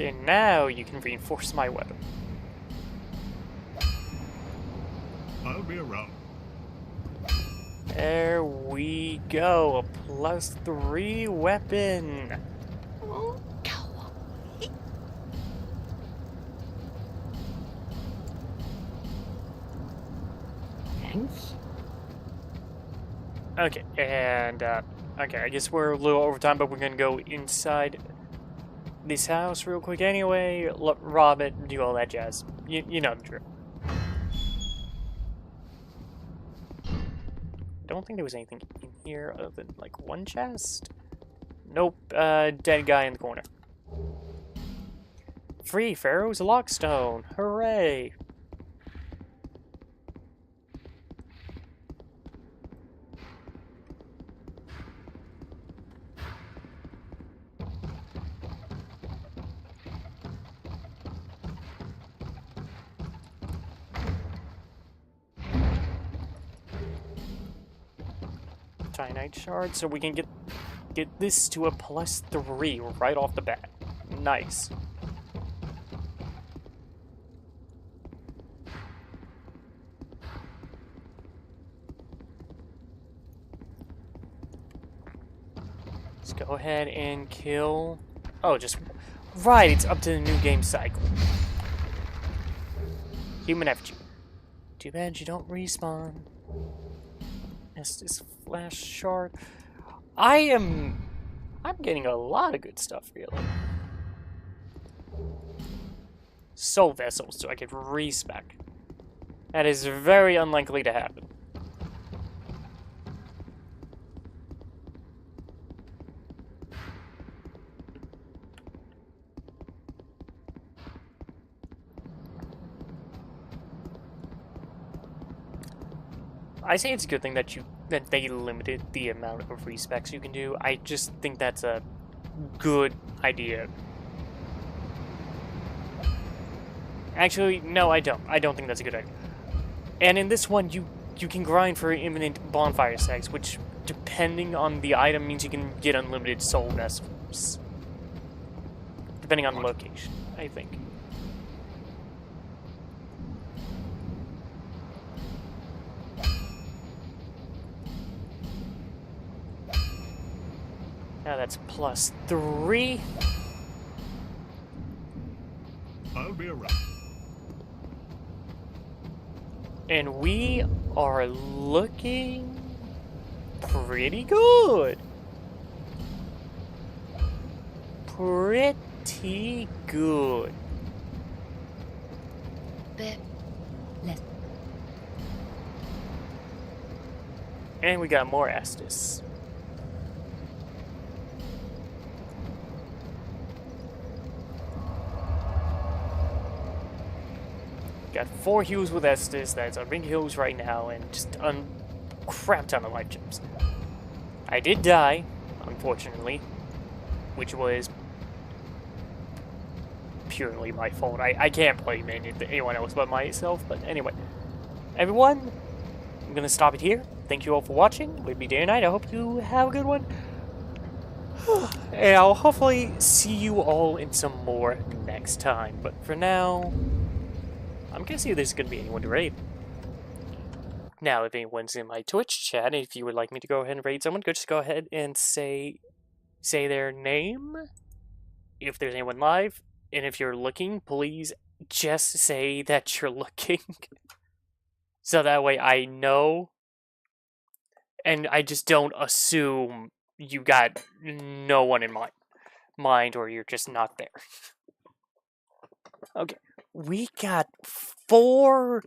Speaker 1: Okay, now you can reinforce my weapon.
Speaker 7: I'll be around.
Speaker 1: There we go. A +3 weapon.
Speaker 3: Oh, go on. Thanks.
Speaker 1: Okay, and okay, I guess we're a little over time, but we're gonna go inside this house real quick anyway. Rob it, do all that jazz. You know the drill. Don't think there was anything in here other than like one chest. Nope, dead guy in the corner. Free Pharaoh's Lockstone! Hooray! Titanite shard, so we can get this to a +3 right off the bat. Nice. Let's go ahead and kill... Oh, just... Right, it's up to the new game cycle. Human effigy. Too bad you don't respawn. Estus flash shard. I'm getting a lot of good stuff, really. Soul vessels, so I can respec. That is very unlikely to happen. I say it's a good thing that they limited the amount of respecs you can do. I just think that's a good idea. Actually, no, I don't. I don't think that's a good idea. And in this one, you can grind for infinite bonfire stacks, which, depending on the item, means you can get unlimited soul vessels. Depending on the location, I think. Now that's +3.
Speaker 7: I'll be around.
Speaker 1: And we are looking pretty good. Pretty good.
Speaker 4: Bit less.
Speaker 1: And we got more Estus. Got 4 heals with Estus, that's our big heals right now, and just a crap ton of life gems. I did die, unfortunately, which was purely my fault. I can't blame anyone else but myself, but anyway. Everyone, I'm gonna stop it here. Thank you all for watching. With me day and night, I hope you have a good one. And I'll hopefully see you all in some more next time, but for now... I'm gonna see if there's gonna be anyone to raid. Now, if anyone's in my Twitch chat, if you would like me to go ahead and raid someone, just go ahead and say their name. If there's anyone live, and if you're looking, please just say that you're looking. So that way I know, and I just don't assume you got no one in mind, or you're just not there. Okay. We got 4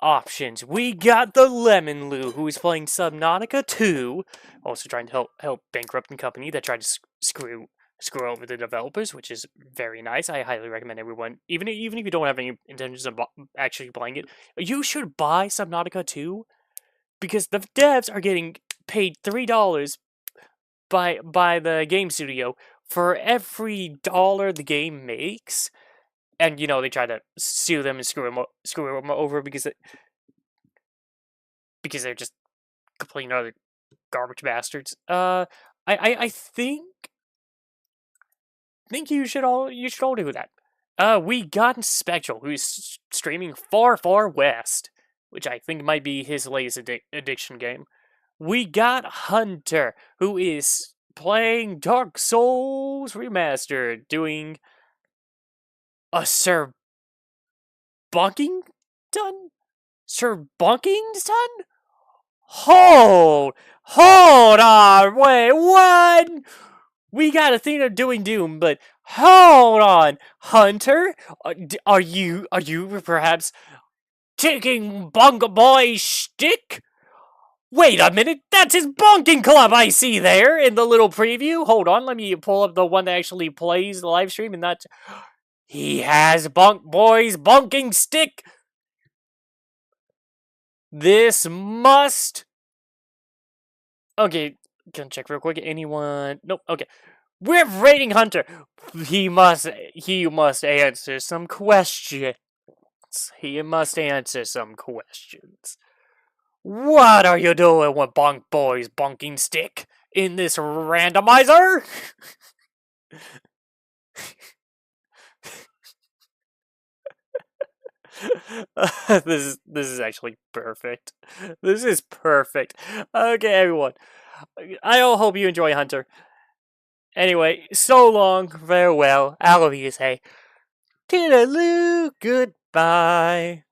Speaker 1: options. We got the Lemon Lou, who is playing Subnautica 2, also trying to help bankrupt a company that tried to screw over the developers, which is very nice. I highly recommend everyone, even if you don't have any intentions of actually playing it, you should buy Subnautica 2, because the devs are getting paid $3 by the game studio for every dollar the game makes. And, you know, they try to sue them and screw them over because they're just complete other garbage bastards. I think think you should all do that. We got Spectral, who's streaming Far Far West, which I think might be his latest addiction game. We got Hunter, who is playing Dark Souls Remastered, doing a Sir Bunkington? Sir Bunkington? Hold on, wait, what? We got Athena doing Doom, but hold on, Hunter, are you perhaps taking Bunk Boy's shtick? Wait a minute, that's his bunking club I see there in the little preview. Hold on, let me pull up the one that actually plays the live stream, and that's... He has Bunk Boy's bunking stick. This must... Okay, gonna check real quick. Anyone? Nope, okay. We're raiding Hunter. He must answer some questions. He must answer some questions. What are you doing with Bunk Boy's bunking stick in this randomizer? This is actually perfect. This is perfect. Okay, everyone. I hope you enjoy Hunter. Anyway, so long, farewell. I'll say, toodaloo, goodbye.